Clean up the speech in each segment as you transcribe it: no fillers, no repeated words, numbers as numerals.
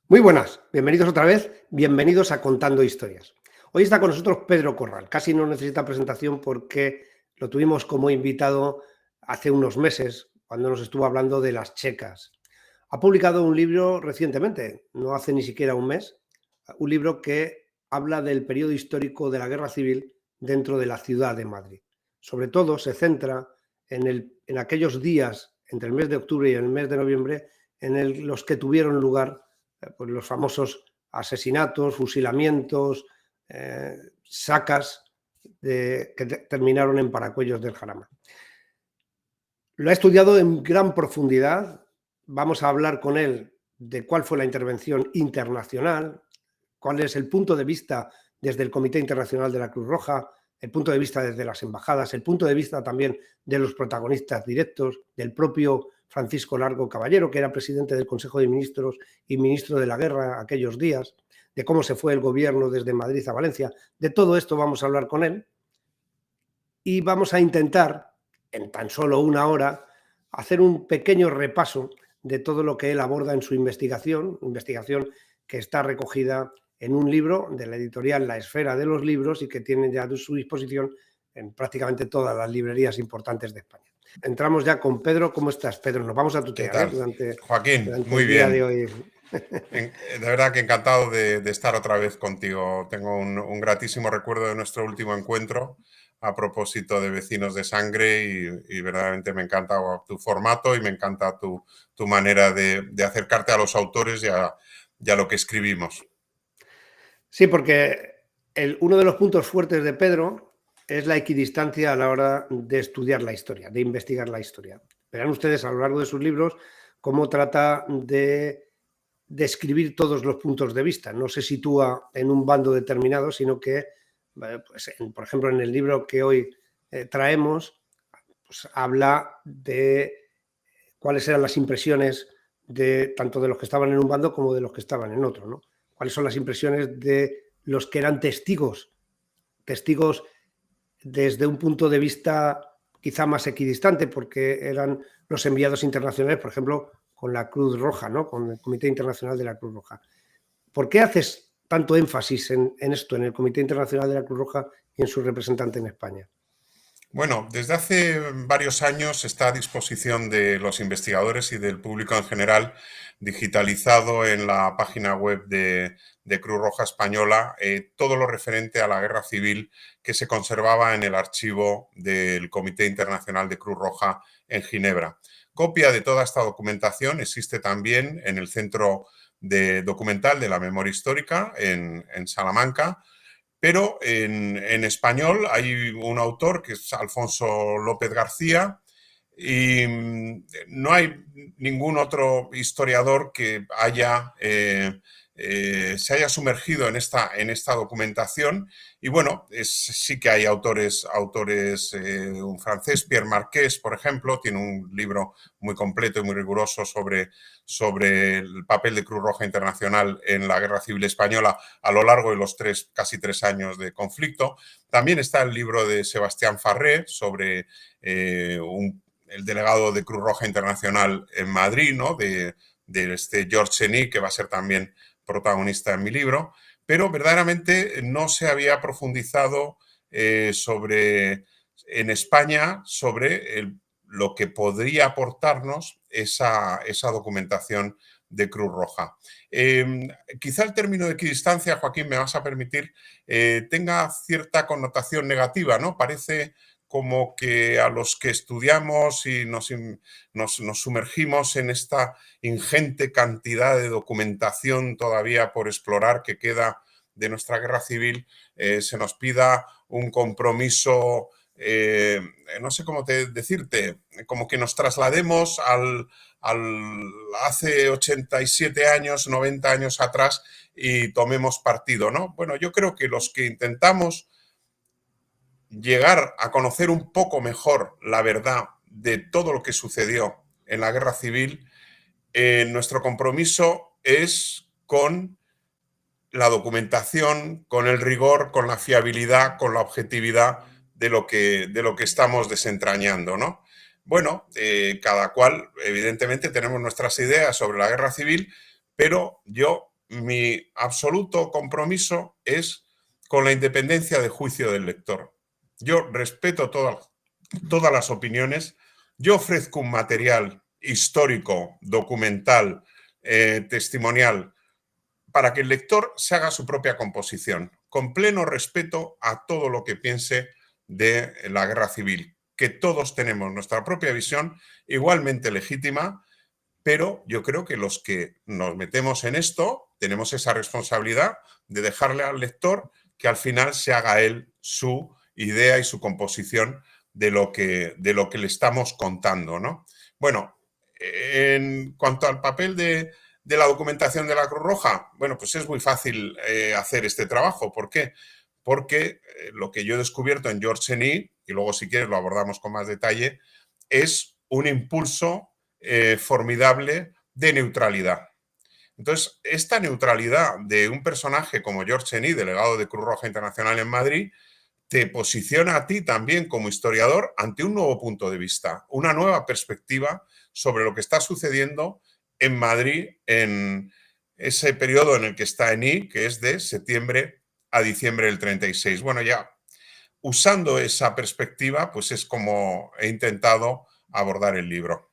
Muy buenas, bienvenidos otra vez, bienvenidos a Contando Historias. Hoy está con nosotros Pedro Corral, casi no necesita presentación porque lo tuvimos como invitado hace unos meses cuando nos estuvo hablando de las checas. Ha publicado un libro recientemente, no hace ni siquiera un mes, un libro que habla del periodo histórico de la Guerra Civil dentro de la ciudad de Madrid. Sobre todo se centra en aquellos días entre el mes de octubre y el mes de noviembre los que tuvieron lugar pues los famosos asesinatos, fusilamientos, sacas que terminaron en Paracuellos del Jarama. Lo ha estudiado en gran profundidad. Vamos a hablar con él de cuál fue la intervención internacional, cuál es el punto de vista desde el Comité Internacional de la Cruz Roja, el punto de vista desde las embajadas, el punto de vista también de los protagonistas directos, del propio Francisco Largo Caballero, que era presidente del Consejo de Ministros y ministro de la Guerra aquellos días, de cómo se fue el gobierno desde Madrid a Valencia. De todo esto vamos a hablar con él y vamos a intentar, en tan solo una hora, hacer un pequeño repaso de todo lo que él aborda en su investigación que está recogida en un libro de la editorial La Esfera de los Libros y que tiene ya a su disposición en prácticamente todas las librerías importantes de España. Entramos ya con Pedro. ¿Cómo estás, Pedro? Nos vamos a ¿Qué tutear tal? Joaquín, durante muy el día de bien. hoy. De verdad que encantado de estar otra vez contigo. Tengo un gratísimo recuerdo de nuestro último encuentro a propósito de Vecinos de Sangre y verdaderamente me encanta tu formato y me encanta tu manera de acercarte a los autores y a lo que escribimos. Sí, porque uno de los puntos fuertes de Pedro es la equidistancia a la hora de estudiar la historia, de investigar la historia. Verán ustedes a lo largo de sus libros cómo trata de describir todos los puntos de vista. No se sitúa en un bando determinado, sino que, pues, por ejemplo, en el libro que hoy traemos, pues, habla de cuáles eran las impresiones tanto de los que estaban en un bando como de los que estaban en otro, ¿no? Cuáles son las impresiones de los que eran testigos desde un punto de vista quizá más equidistante, porque eran los enviados internacionales, por ejemplo, con la Cruz Roja, ¿no? Con el Comité Internacional de la Cruz Roja. ¿Por qué haces tanto énfasis en esto, en el Comité Internacional de la Cruz Roja y en su representante en España? Bueno, desde hace varios años está a disposición de los investigadores y del público en general, digitalizado en la página web de Cruz Roja Española, todo lo referente a la guerra civil que se conservaba en el archivo del Comité Internacional de Cruz Roja en Ginebra. Copia de toda esta documentación existe también en el Centro Documental de la Memoria Histórica en Salamanca. Pero en español hay un autor que es Alfonso López García y no hay ningún otro historiador que se haya sumergido en esta documentación. Y bueno, sí que hay autores, un francés, Pierre Marqués, por ejemplo, tiene un libro muy completo y muy riguroso sobre el papel de Cruz Roja Internacional en la Guerra Civil Española a lo largo de los casi tres años de conflicto. También está el libro de Sebastián Farré sobre el delegado de Cruz Roja Internacional en Madrid, ¿no? de George Cheny, que va a ser también protagonista en mi libro, pero verdaderamente no se había profundizado en España sobre lo que podría aportarnos esa documentación de Cruz Roja. Quizá el término de equidistancia, Joaquín, me vas a permitir, tenga cierta connotación negativa, ¿no? Parece como que a los que estudiamos y nos sumergimos en esta ingente cantidad de documentación todavía por explorar que queda de nuestra guerra civil, se nos pida un compromiso, no sé cómo decirte, como que nos traslademos hace 87 años, 90 años atrás y tomemos partido, ¿no? Bueno, yo creo que los que intentamos llegar a conocer un poco mejor la verdad de todo lo que sucedió en la guerra civil, nuestro compromiso es con la documentación, con el rigor, con la fiabilidad, con la objetividad de lo que estamos desentrañando, ¿no? Bueno, cada cual, evidentemente, tenemos nuestras ideas sobre la guerra civil, pero yo mi absoluto compromiso es con la independencia de juicio del lector. Yo respeto todas las opiniones, yo ofrezco un material histórico, documental, testimonial, para que el lector se haga su propia composición, con pleno respeto a todo lo que piense de la guerra civil, que todos tenemos nuestra propia visión igualmente legítima, pero yo creo que los que nos metemos en esto tenemos esa responsabilidad de dejarle al lector que al final se haga él su idea y su composición de lo que le estamos contando, ¿no? Bueno, en cuanto al papel de la documentación de la Cruz Roja, bueno, pues es muy fácil hacer este trabajo. ¿Por qué? Porque lo que yo he descubierto en George Eni, y luego si quieres lo abordamos con más detalle, es un impulso formidable de neutralidad. Entonces, esta neutralidad de un personaje como George Eni, delegado de Cruz Roja Internacional en Madrid, te posiciona a ti también como historiador ante un nuevo punto de vista, una nueva perspectiva sobre lo que está sucediendo en Madrid en ese periodo en el que está Eni, que es de septiembre a diciembre del 36. Bueno, ya usando esa perspectiva, pues es como he intentado abordar el libro.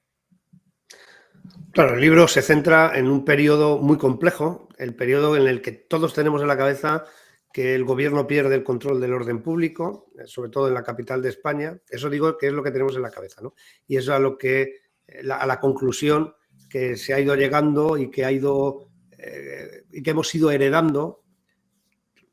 Claro, el libro se centra en un periodo muy complejo, el periodo en el que todos tenemos en la cabeza que el gobierno pierde el control del orden público, sobre todo en la capital de España. Eso digo que es lo que tenemos en la cabeza, ¿no? Y eso a la conclusión que se ha ido llegando y que y que hemos ido heredando.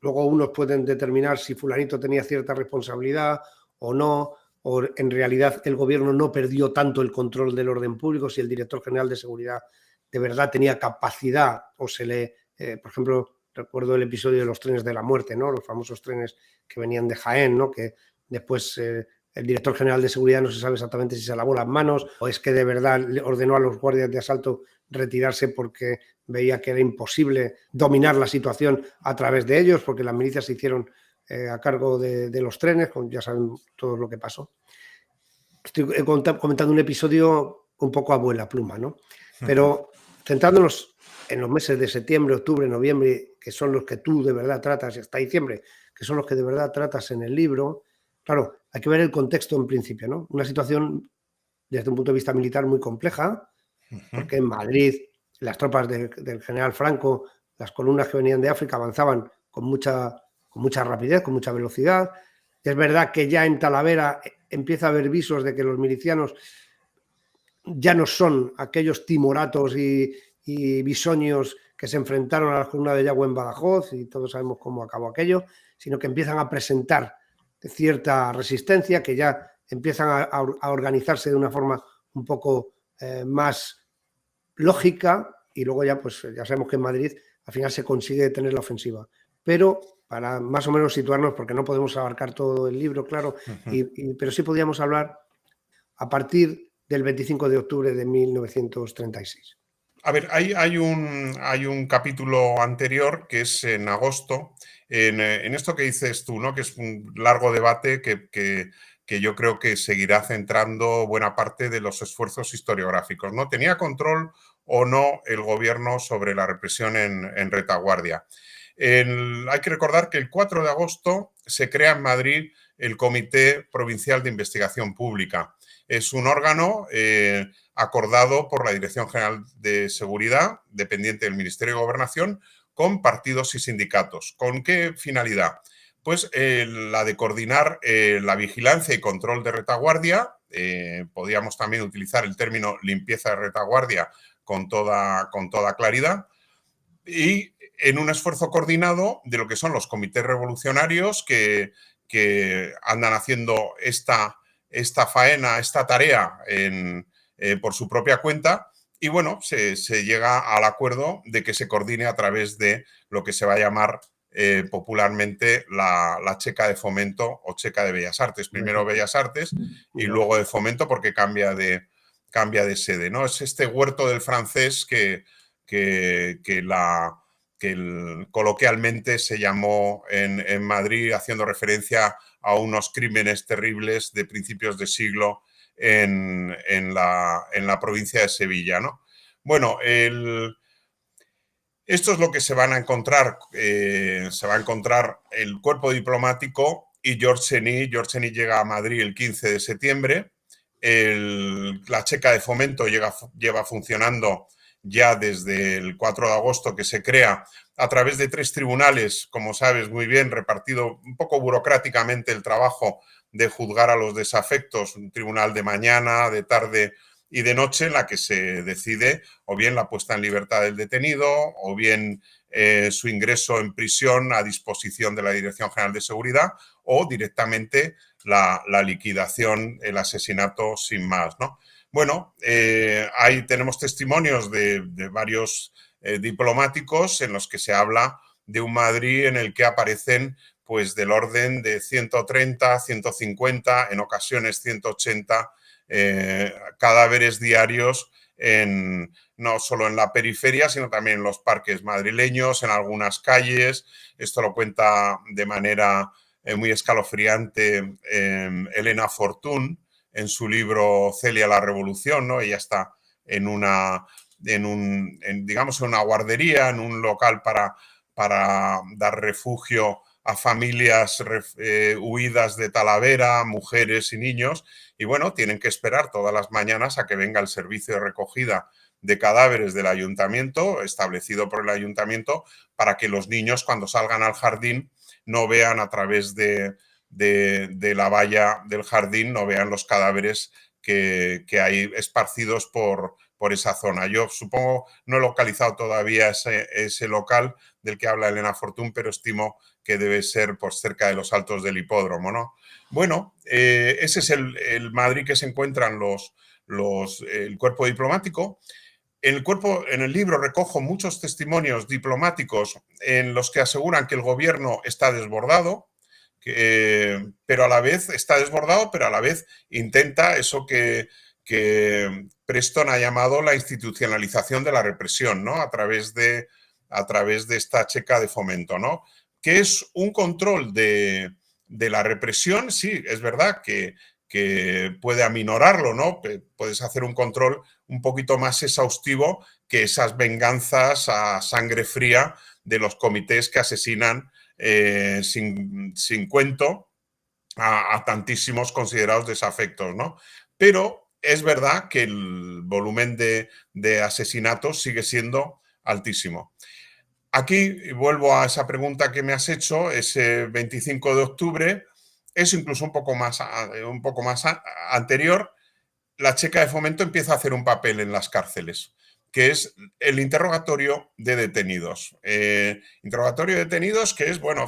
Luego unos pueden determinar si fulanito tenía cierta responsabilidad o no, o en realidad el gobierno no perdió tanto el control del orden público, si el director general de seguridad de verdad tenía capacidad o por ejemplo, recuerdo el episodio de los trenes de la muerte, ¿no? Los famosos trenes que venían de Jaén, ¿no? Que después el director general de seguridad no se sabe exactamente si se lavó las manos o es que de verdad le ordenó a los guardias de asalto retirarse porque veía que era imposible dominar la situación a través de ellos, porque las milicias se hicieron a cargo de los trenes, ya saben todo lo que pasó. Estoy comentando un episodio un poco a vuela pluma, ¿no? Pero centrándonos en los meses de septiembre, octubre, noviembre, que son los que tú de verdad tratas, y hasta diciembre, que son los que de verdad tratas en el libro, claro, hay que ver el contexto en principio, ¿no? Una situación desde un punto de vista militar muy compleja, porque en Madrid las tropas del general Franco, las columnas que venían de África avanzaban con mucha rapidez, con mucha velocidad. Es verdad que ya en Talavera empieza a haber visos de que los milicianos ya no son aquellos timoratos y bisoños que se enfrentaron a la columna de Yagüe en Badajoz, y todos sabemos cómo acabó aquello, sino que empiezan a presentar cierta resistencia, que ya empiezan a organizarse de una forma un poco más lógica, y luego ya pues ya sabemos que en Madrid al final se consigue tener la ofensiva. Pero para más o menos situarnos, porque no podemos abarcar todo el libro, claro, pero sí podríamos hablar a partir del 25 de octubre de 1936. A ver, hay un capítulo anterior que es en agosto, en esto que dices tú, ¿no? Que es un largo debate que yo creo que seguirá centrando buena parte de los esfuerzos historiográficos, ¿no? ¿Tenía control o no el gobierno sobre la represión en retaguardia? Hay que recordar que el 4 de agosto se crea en Madrid el Comité Provincial de Investigación Pública. Es un órgano acordado por la Dirección General de Seguridad, dependiente del Ministerio de Gobernación, con partidos y sindicatos. ¿Con qué finalidad? Pues la de coordinar la vigilancia y control de retaguardia. Podríamos también utilizar el término limpieza de retaguardia con toda claridad. Y en un esfuerzo coordinado de lo que son los comités revolucionarios que andan haciendo esta faena, esta tarea por su propia cuenta, y bueno, se llega al acuerdo de que se coordine a través de lo que se va a llamar popularmente la Checa de Fomento o Checa de Bellas Artes. Primero Bellas Artes y luego de Fomento, porque cambia de sede, ¿no? Es este huerto del francés que coloquialmente se llamó en Madrid, haciendo referencia a unos crímenes terribles de principios de siglo en la provincia de Sevilla, ¿no? Bueno, Esto es lo que se van a encontrar. Se va a encontrar el cuerpo diplomático y George Cheny. George Cheny llega a Madrid el 15 de septiembre. La checa de fomento lleva funcionando ya desde el 4 de agosto, que se crea a través de 3 tribunales, como sabes muy bien, repartido un poco burocráticamente el trabajo de juzgar a los desafectos, un tribunal de mañana, de tarde y de noche, en la que se decide o bien la puesta en libertad del detenido o bien su ingreso en prisión a disposición de la Dirección General de Seguridad o directamente la liquidación, el asesinato sin más, ¿no? Bueno, ahí tenemos testimonios de varios diplomáticos en los que se habla de un Madrid en el que aparecen pues del orden de 130, 150, en ocasiones 180 cadáveres diarios no solo en la periferia, sino también en los parques madrileños, en algunas calles. Esto lo cuenta de manera muy escalofriante Elena Fortún en su libro Celia la Revolución, ¿no? Ella está digamos, en una guardería, en un local para dar refugio a familias huidas de Talavera, mujeres y niños, y bueno, tienen que esperar todas las mañanas a que venga el servicio de recogida de cadáveres del ayuntamiento, establecido por el ayuntamiento, para que los niños cuando salgan al jardín no vean a través de la valla del jardín, no vean los cadáveres que hay esparcidos por esa zona. Yo supongo, no he localizado todavía ese local del que habla Elena Fortún, pero estimo que debe ser pues, cerca de los altos del hipódromo, ¿no? Bueno, ese es el Madrid que se encuentran el cuerpo diplomático. En el libro recojo muchos testimonios diplomáticos en los que aseguran que el gobierno está desbordado, pero a la vez está desbordado, pero a la vez intenta eso que Preston ha llamado la institucionalización de la represión, ¿no? A través de esta checa de fomento, ¿no? Que es un control de la represión, sí, es verdad que puede aminorarlo, ¿no? Puedes hacer un control un poquito más exhaustivo que esas venganzas a sangre fría de los comités que asesinan sin cuento a tantísimos considerados desafectos, ¿no? Pero es verdad que el volumen de asesinatos sigue siendo altísimo. Aquí vuelvo a esa pregunta que me has hecho, ese 25 de octubre, es incluso un poco más anterior, la checa de fomento empieza a hacer un papel en las cárceles, que es el interrogatorio de detenidos. Interrogatorio de detenidos que es, bueno,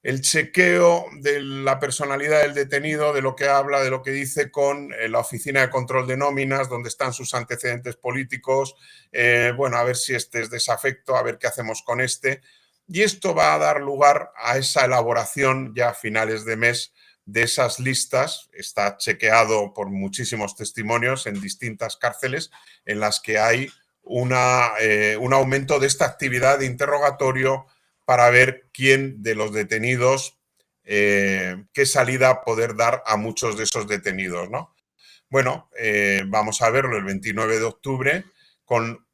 el chequeo de la personalidad del detenido, de lo que habla, de lo que dice con la Oficina de Control de Nóminas, donde están sus antecedentes políticos, bueno, a ver si este es desafecto, a ver qué hacemos con este. Y esto va a dar lugar a esa elaboración ya a finales de mes de esas listas. Está chequeado por muchísimos testimonios en distintas cárceles en las que hay un aumento de esta actividad de interrogatorio para ver quién de los detenidos, qué salida poder dar a muchos de esos detenidos, ¿no? Bueno, vamos a verlo el 29 de octubre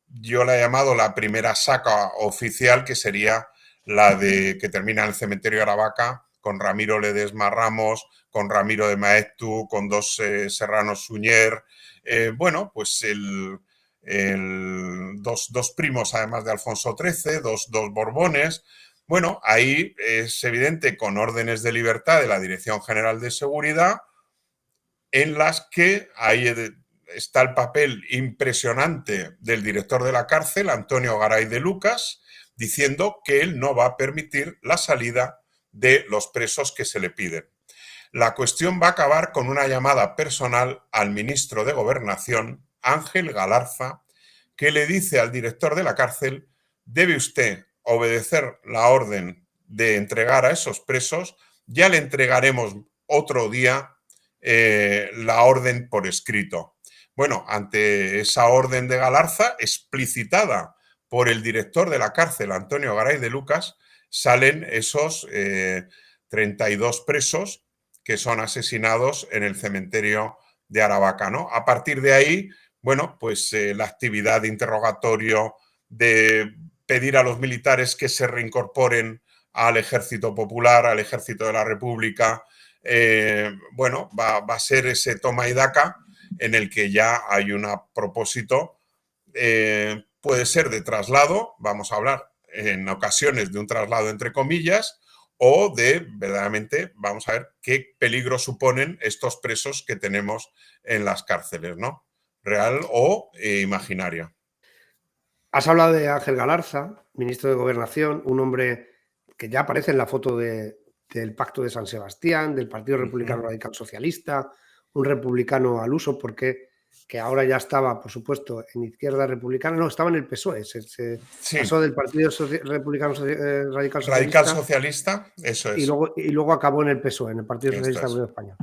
yo la he llamado la primera saca oficial, que sería la que termina en el cementerio de Aravaca, con Ramiro Ledesma Ramos, con Ramiro de Maeztu, con dos Serranos Suñer, bueno, pues dos primos además de Alfonso XIII, dos Borbones. Bueno, ahí es evidente con órdenes de libertad de la Dirección General de Seguridad, en las que ahí está el papel impresionante del director de la cárcel, Antonio Garay de Lucas, diciendo que él no va a permitir la salida de los presos que se le piden. La cuestión va a acabar con una llamada personal al ministro de Gobernación, Ángel Galarza, que le dice al director de la cárcel: debe usted obedecer la orden de entregar a esos presos, ya le entregaremos otro día la orden por escrito. Bueno, ante esa orden de Galarza, explicitada por el director de la cárcel, Antonio Garay de Lucas, salen esos 32 presos que son asesinados en el cementerio de Aravaca, ¿no? A partir de ahí, bueno, pues la actividad de interrogatorio, de pedir a los militares que se reincorporen al ejército popular, al ejército de la República, bueno, va a ser ese toma y daca en el que ya hay un propósito, puede ser de traslado, vamos a hablar en ocasiones de un traslado entre comillas, o de verdaderamente, vamos a ver qué peligro suponen estos presos que tenemos en las cárceles, ¿no? Real o imaginaria. Has hablado de Ángel Galarza, ministro de Gobernación, un hombre que ya aparece en la foto del Pacto de San Sebastián, del Partido Republicano Radical Socialista, un republicano al uso, porque que ahora ya estaba, por supuesto, en Izquierda Republicana, no, estaba en el PSOE, se Sí, pasó del Partido Republicano Radical radical Socialista socialista, eso y es. luego acabó en el PSOE, en el Partido Esto Socialista es. Obrero Español.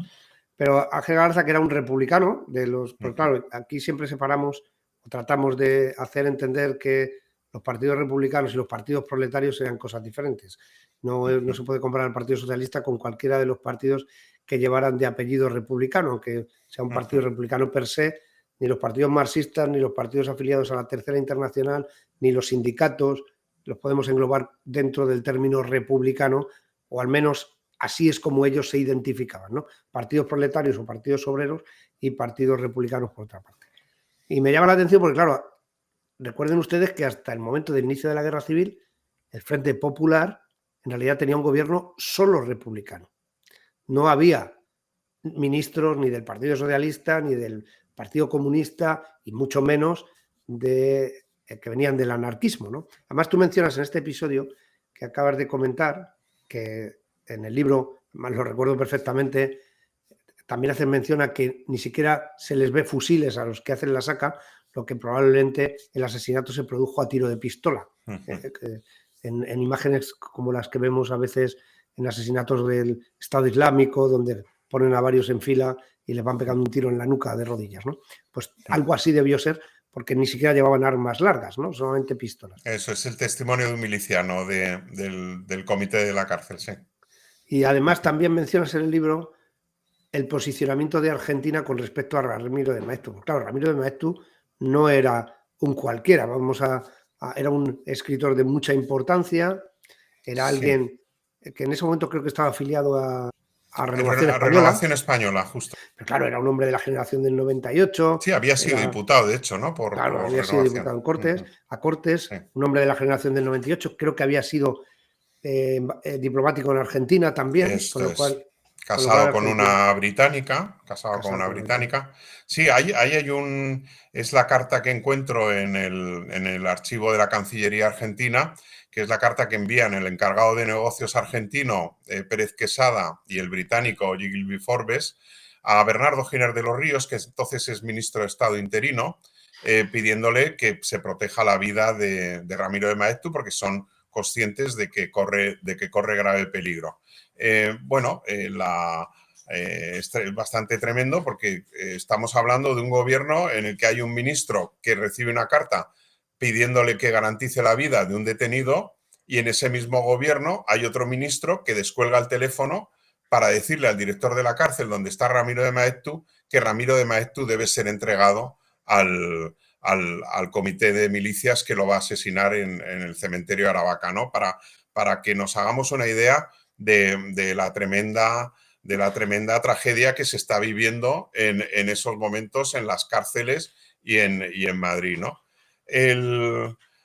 Pero Ángel Galarza, que era un republicano, pues Ujú, claro, aquí siempre separamos o tratamos de hacer entender que los partidos republicanos y los partidos proletarios sean cosas diferentes. No ujú, se puede comparar el Partido Socialista con cualquiera de los partidos que llevaran de apellido republicano, aunque sea un partido ujú. republicano per se, ni los partidos marxistas, ni los partidos afiliados a la Tercera Internacional, ni los sindicatos, los podemos englobar dentro del término republicano, o al menos así es como ellos se identificaban, ¿no? Partidos proletarios o partidos obreros y partidos republicanos por otra parte. Y me llama la atención porque, claro, recuerden ustedes que hasta el momento del inicio de la Guerra Civil, el Frente Popular en realidad tenía un gobierno solo republicano. No había ministros ni del Partido Socialista ni del Partido Comunista y mucho menos de que venían del anarquismo, ¿no? Además, tú mencionas en este episodio que acabas de comentar que en el libro, más lo recuerdo perfectamente, también hacen mención a que ni siquiera se les ve fusiles a los que hacen la saca, lo que probablemente el asesinato se produjo a tiro de pistola. En imágenes como las que vemos a veces en asesinatos del Estado Islámico, donde ponen a varios en fila y les van pegando un tiro en la nuca de rodillas, ¿no? Pues algo así debió ser, porque ni siquiera llevaban armas largas, ¿no? Solamente pistolas. Eso es el testimonio de un miliciano del comité de la cárcel, sí. Y además también mencionas en el libro el posicionamiento de Argentina con respecto a Ramiro de Maeztu. Claro, Ramiro de Maeztu no era un cualquiera, era un escritor de mucha importancia, era Sí. alguien que en ese momento creo que estaba afiliado a Renovación Española, Renovación Española, justo. pero claro, era un hombre de la generación del 98, Sí, había sido era, diputado, de hecho, ¿no? claro, Por había sido Renovación. diputado en Cortes, Ujú, a Cortes, sí, un hombre de la generación del 98, creo que había sido diplomático en Argentina también, esto es. con lo cual Casado con Argentina, una británica, casado con casado una con una británica. británica. Sí, ahí hay es la carta que encuentro en el archivo de la Cancillería Argentina, que es la carta que envían el encargado de negocios argentino, Pérez Quesada, y el británico, Gilby Forbes, a Bernardo Giner de los Ríos, que entonces es ministro de Estado interino, pidiéndole que se proteja la vida de Ramiro de Maeztu, porque son conscientes de que corre grave peligro. Bueno, es bastante tremendo porque estamos hablando de un gobierno en el que hay un ministro que recibe una carta pidiéndole que garantice la vida de un detenido y en ese mismo gobierno hay otro ministro que descuelga el teléfono para decirle al director de la cárcel donde está Ramiro de Maeztu que Ramiro de Maeztu debe ser entregado al comité de milicias que lo va a asesinar en el cementerio de Aravaca, ¿no? Para que nos hagamos una idea de la tremenda tragedia que se está viviendo en esos momentos en las cárceles y en Madrid, ¿no?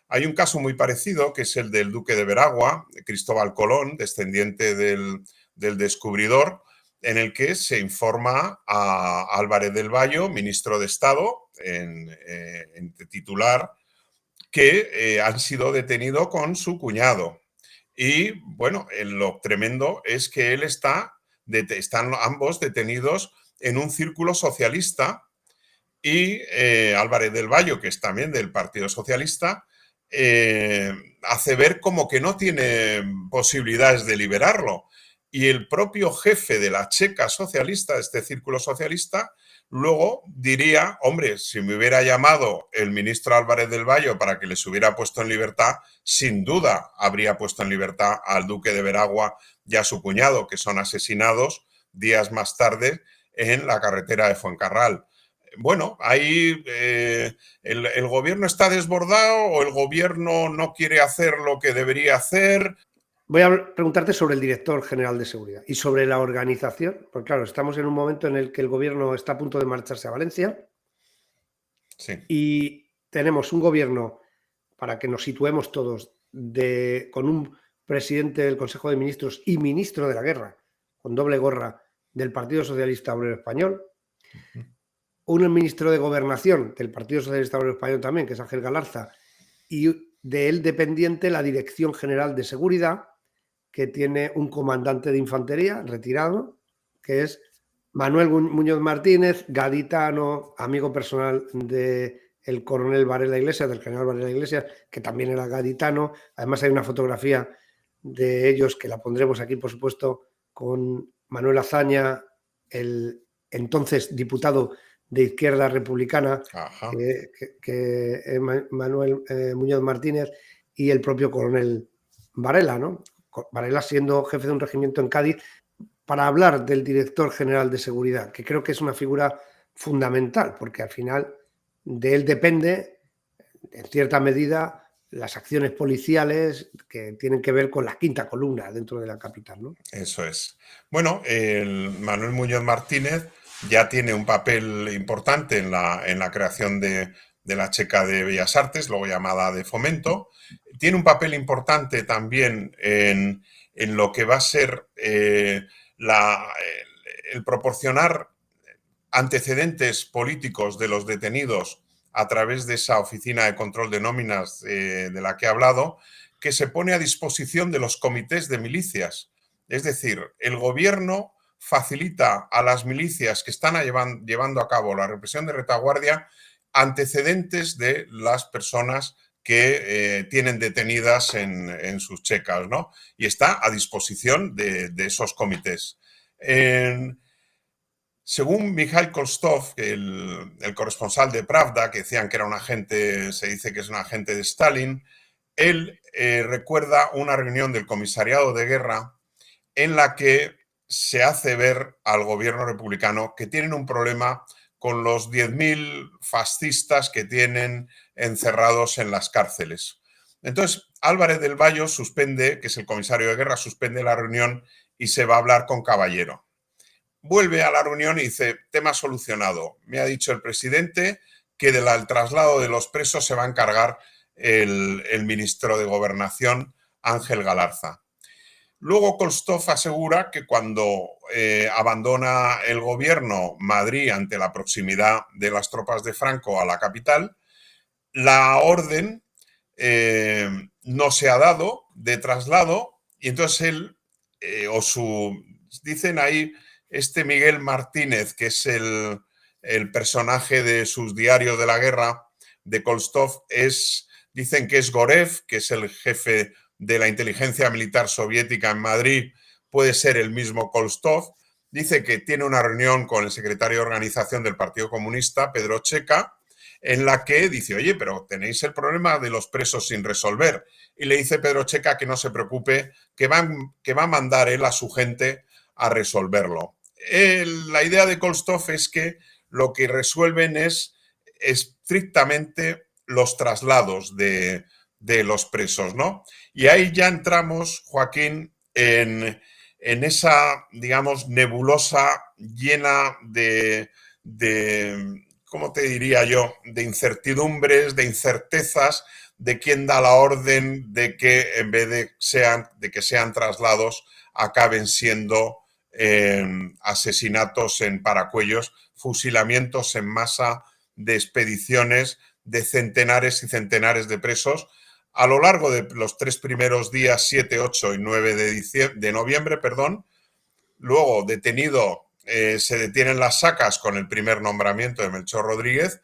Hay un caso muy parecido que es el del duque de Veragua, Cristóbal Colón, descendiente del descubridor, en el que se informa a Álvarez del Valle, ministro de Estado, en titular, que han sido detenidos con su cuñado. Y bueno, lo tremendo es que están ambos detenidos en un círculo socialista y Álvarez del Valle, que es también del Partido Socialista, hace ver como que no tiene posibilidades de liberarlo. Y el propio jefe de la checa socialista, de este círculo socialista, luego diría, hombre, si me hubiera llamado el ministro Álvarez del Valle para que les hubiera puesto en libertad, sin duda habría puesto en libertad al duque de Veragua y a su cuñado, que son asesinados días más tarde en la carretera de Fuencarral. bueno, ahí el gobierno está desbordado o el gobierno no quiere hacer lo que debería hacer. Voy a preguntarte sobre el director general de seguridad y sobre la organización, porque claro, estamos en un momento en el que el gobierno está a punto de marcharse a Valencia Sí. y tenemos un gobierno, para que nos situemos todos, con un presidente del Consejo de Ministros y ministro de la Guerra, con doble gorra del Partido Socialista Obrero Español, un ministro de Gobernación del Partido Socialista Obrero Español también, que es Ángel Galarza, y de él dependiente la Dirección General de Seguridad, que tiene un comandante de infantería retirado, que es Manuel Muñoz Martínez, gaditano, amigo personal del coronel Varela Iglesias, del general Varela Iglesias, que también era gaditano. Además hay una fotografía de ellos, que la pondremos aquí, por supuesto, con Manuel Azaña, el entonces diputado de Izquierda Republicana, que Manuel Muñoz Martínez, y el propio coronel Varela, ¿no? Varela siendo jefe de un regimiento en Cádiz, para hablar del director general de seguridad, que creo que es una figura fundamental, porque al final de él depende, en cierta medida, las acciones policiales que tienen que ver con la quinta columna dentro de la capital, ¿no? Eso es. Bueno, el Manuel Muñoz Martínez ya tiene un papel importante en la creación de la Checa de Bellas Artes, luego llamada de Fomento. Tiene un papel importante también en lo que va a ser el proporcionar antecedentes políticos de los detenidos a través de esa oficina de control de nóminas de la que he hablado, que se pone a disposición de los comités de milicias. Es decir, el gobierno facilita a las milicias que están llevando a cabo la represión de retaguardia antecedentes de las personas que tienen detenidas en sus checas, ¿no? Y está a disposición de esos comités. Según Mikhail Kostov, el corresponsal de Pravda, que decían que era un agente, se dice que es un agente de Stalin, él recuerda una reunión del comisariado de guerra en la que se hace ver al gobierno republicano que tienen un problema con los 10.000 fascistas que tienen encerrados en las cárceles. Entonces, Álvarez del Valle suspende, que es el comisario de guerra, suspende la reunión y se va a hablar con Caballero. Vuelve a la reunión y dice, tema solucionado. Me ha dicho el presidente que del traslado de los presos se va a encargar el ministro de Gobernación, Ángel Galarza. Luego Kostov asegura que cuando abandona el gobierno Madrid ante la proximidad de las tropas de Franco a la capital, la orden no se ha dado de traslado y entonces él dicen ahí, este Miguel Martínez, que es el personaje de sus diarios de la guerra de Kostov, dicen que es Gorev, que es el jefe de la inteligencia militar soviética en Madrid, puede ser el mismo Kostov. Dice que tiene una reunión con el secretario de organización del Partido Comunista, Pedro Checa, en la que dice, oye, pero tenéis el problema de los presos sin resolver. Y le dice Pedro Checa que no se preocupe, que va a mandar él a su gente a resolverlo. La idea de Kostov es que lo que resuelven es estrictamente los traslados de los presos, ¿no? Y ahí ya entramos, Joaquín, en esa, digamos, nebulosa llena de ¿cómo te diría yo?, de incertidumbres, de incertezas, de quién da la orden de que en vez de que sean traslados, acaben siendo asesinatos en paracuellos, fusilamientos en masa de expediciones de centenares y centenares de presos a lo largo de los 3 primeros días, 7, 8 y 9 de noviembre, perdón. Luego, detenido, se detienen las sacas con el primer nombramiento de Melchor Rodríguez.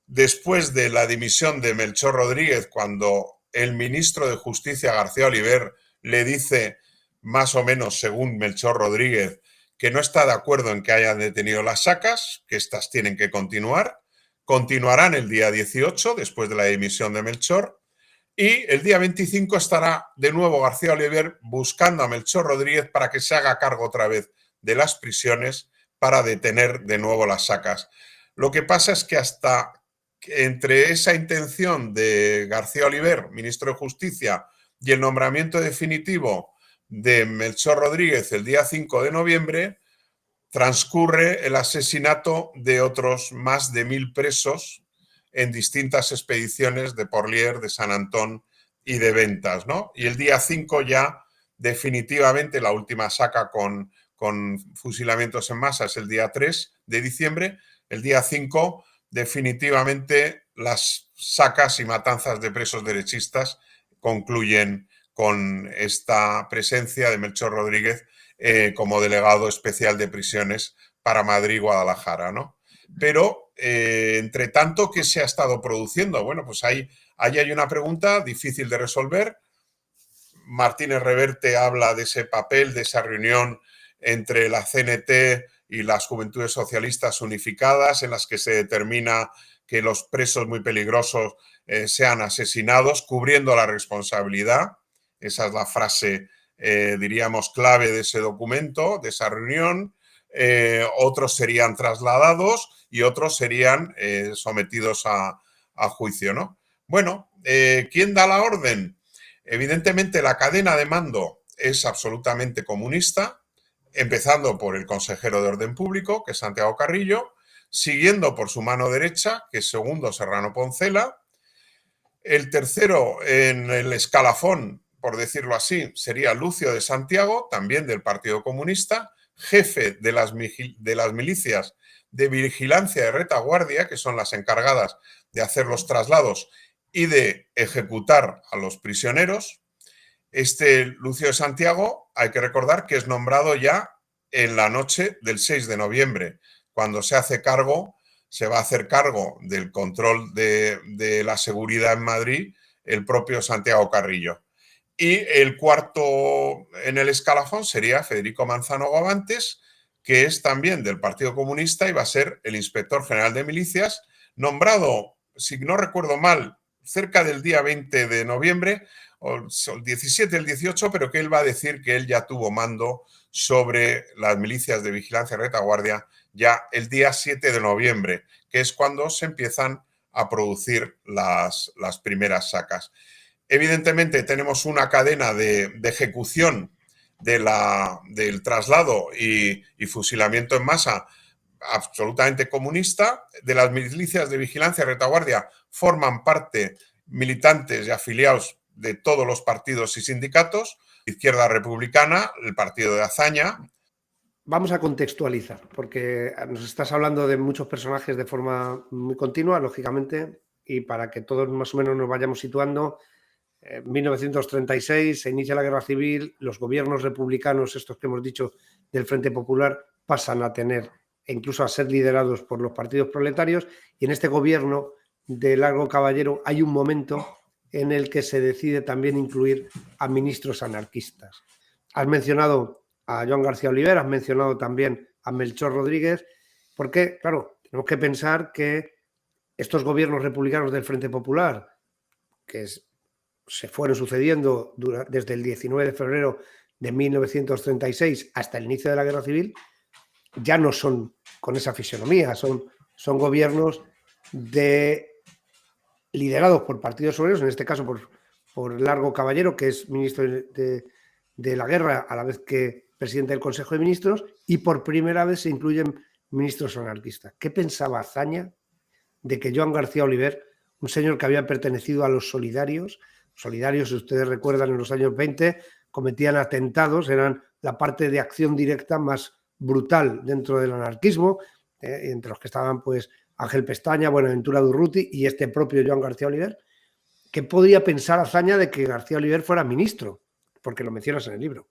Después de la dimisión de Melchor Rodríguez, cuando el ministro de Justicia, García Oliver, le dice, más o menos según Melchor Rodríguez, que no está de acuerdo en que hayan detenido las sacas, que estas tienen que continuar. Continuarán el día 18, después de la dimisión de Melchor. Y el día 25 estará de nuevo García Oliver buscando a Melchor Rodríguez para que se haga cargo otra vez de las prisiones para detener de nuevo las sacas. Lo que pasa es que hasta entre esa intención de García Oliver, ministro de Justicia, y el nombramiento definitivo de Melchor Rodríguez el día 5 de noviembre, transcurre el asesinato de otros más de 1000 presos en distintas expediciones de Porlier, de San Antón y de Ventas, ¿no? Y el día 5 ya definitivamente la última saca con fusilamientos en masa es el día 3 de diciembre. El día 5 definitivamente las sacas y matanzas de presos derechistas concluyen con esta presencia de Melchor Rodríguez como delegado especial de prisiones para Madrid y Guadalajara, ¿no? Pero, entre tanto, ¿qué se ha estado produciendo? Bueno, pues ahí hay una pregunta difícil de resolver. Martínez Reverte habla de ese papel, de esa reunión entre la CNT y las Juventudes Socialistas Unificadas, en las que se determina que los presos muy peligrosos sean asesinados, cubriendo la responsabilidad. Esa es la frase, diríamos, clave de ese documento, de esa reunión. Otros serían trasladados y otros serían sometidos a juicio, ¿no? Bueno, ¿quién da la orden? Evidentemente, la cadena de mando es absolutamente comunista, empezando por el consejero de Orden Público, que es Santiago Carrillo, siguiendo por su mano derecha, que es Segundo Serrano Poncela. El tercero en el escalafón, por decirlo así, sería Lucio de Santiago, también del Partido Comunista, jefe de las milicias de vigilancia de retaguardia, que son las encargadas de hacer los traslados y de ejecutar a los prisioneros. Este Lucio de Santiago, hay que recordar que es nombrado ya en la noche del 6 de noviembre, cuando se va a hacer cargo del control de la seguridad en Madrid el propio Santiago Carrillo. Y el cuarto en el escalafón sería Federico Manzano Gobantes, que es también del Partido Comunista y va a ser el inspector general de milicias, nombrado, si no recuerdo mal, cerca del día 20 de noviembre, o el 17, el 18, pero que él va a decir que él ya tuvo mando sobre las milicias de vigilancia y retaguardia ya el día 7 de noviembre, que es cuando se empiezan a producir las primeras sacas. Evidentemente tenemos una cadena de ejecución del traslado y fusilamiento en masa absolutamente comunista. De las milicias de vigilancia y retaguardia forman parte militantes y afiliados de todos los partidos y sindicatos, Izquierda Republicana, el partido de Azaña. Vamos a contextualizar, porque nos estás hablando de muchos personajes de forma muy continua, lógicamente, y para que todos más o menos nos vayamos situando, en 1936 se inicia la Guerra Civil, los gobiernos republicanos, estos que hemos dicho del Frente Popular, pasan a tener e incluso a ser liderados por los partidos proletarios, y en este gobierno de Largo Caballero hay un momento en el que se decide también incluir a ministros anarquistas. Has mencionado a Joan García Oliver, has mencionado también a Melchor Rodríguez, porque, claro, tenemos que pensar que estos gobiernos republicanos del Frente Popular, que se fueron sucediendo desde el 19 de febrero de 1936 hasta el inicio de la Guerra Civil, ya no son con esa fisonomía, son gobiernos liderados por partidos obreros, en este caso por Largo Caballero, que es ministro de la Guerra, a la vez que presidente del Consejo de Ministros, y por primera vez se incluyen ministros anarquistas. ¿Qué pensaba Azaña de que Joan García Oliver, un señor que había pertenecido a los solidarios, si ustedes recuerdan, en los años 20 cometían atentados, eran la parte de acción directa más brutal dentro del anarquismo, entre los que estaban pues Ángel Pestaña, Buenaventura Durruti y este propio Joan García Oliver? ¿Qué podía pensar Azaña de que García Oliver fuera ministro? Porque lo mencionas en el libro.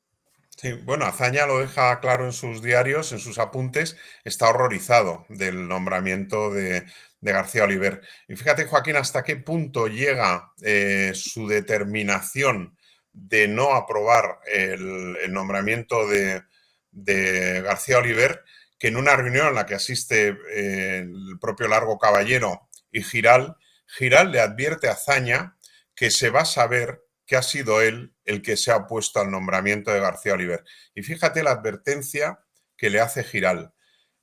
Sí, bueno, Azaña lo deja claro en sus diarios, en sus apuntes, está horrorizado del nombramiento de García Oliver. Y fíjate, Joaquín, hasta qué punto llega su determinación de no aprobar el nombramiento de García Oliver, que en una reunión en la que asiste el propio Largo Caballero y Giral le advierte a Azaña que se va a saber que ha sido él el que se ha opuesto al nombramiento de García Oliver. Y fíjate la advertencia que le hace Giral.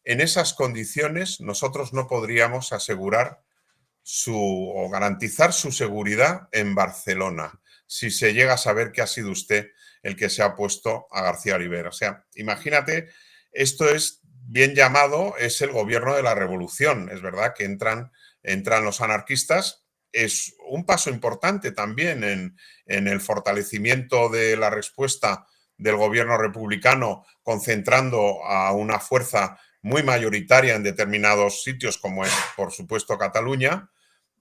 en esas condiciones nosotros no podríamos asegurar o garantizar su seguridad en Barcelona, si se llega a saber que ha sido usted el que se ha puesto a García Oliver. O sea, imagínate, esto es bien llamado, es el gobierno de la revolución. Es verdad que entran los anarquistas. Es un paso importante también en el fortalecimiento de la respuesta del gobierno republicano, concentrando a una fuerza muy mayoritaria en determinados sitios, como es, por supuesto, Cataluña,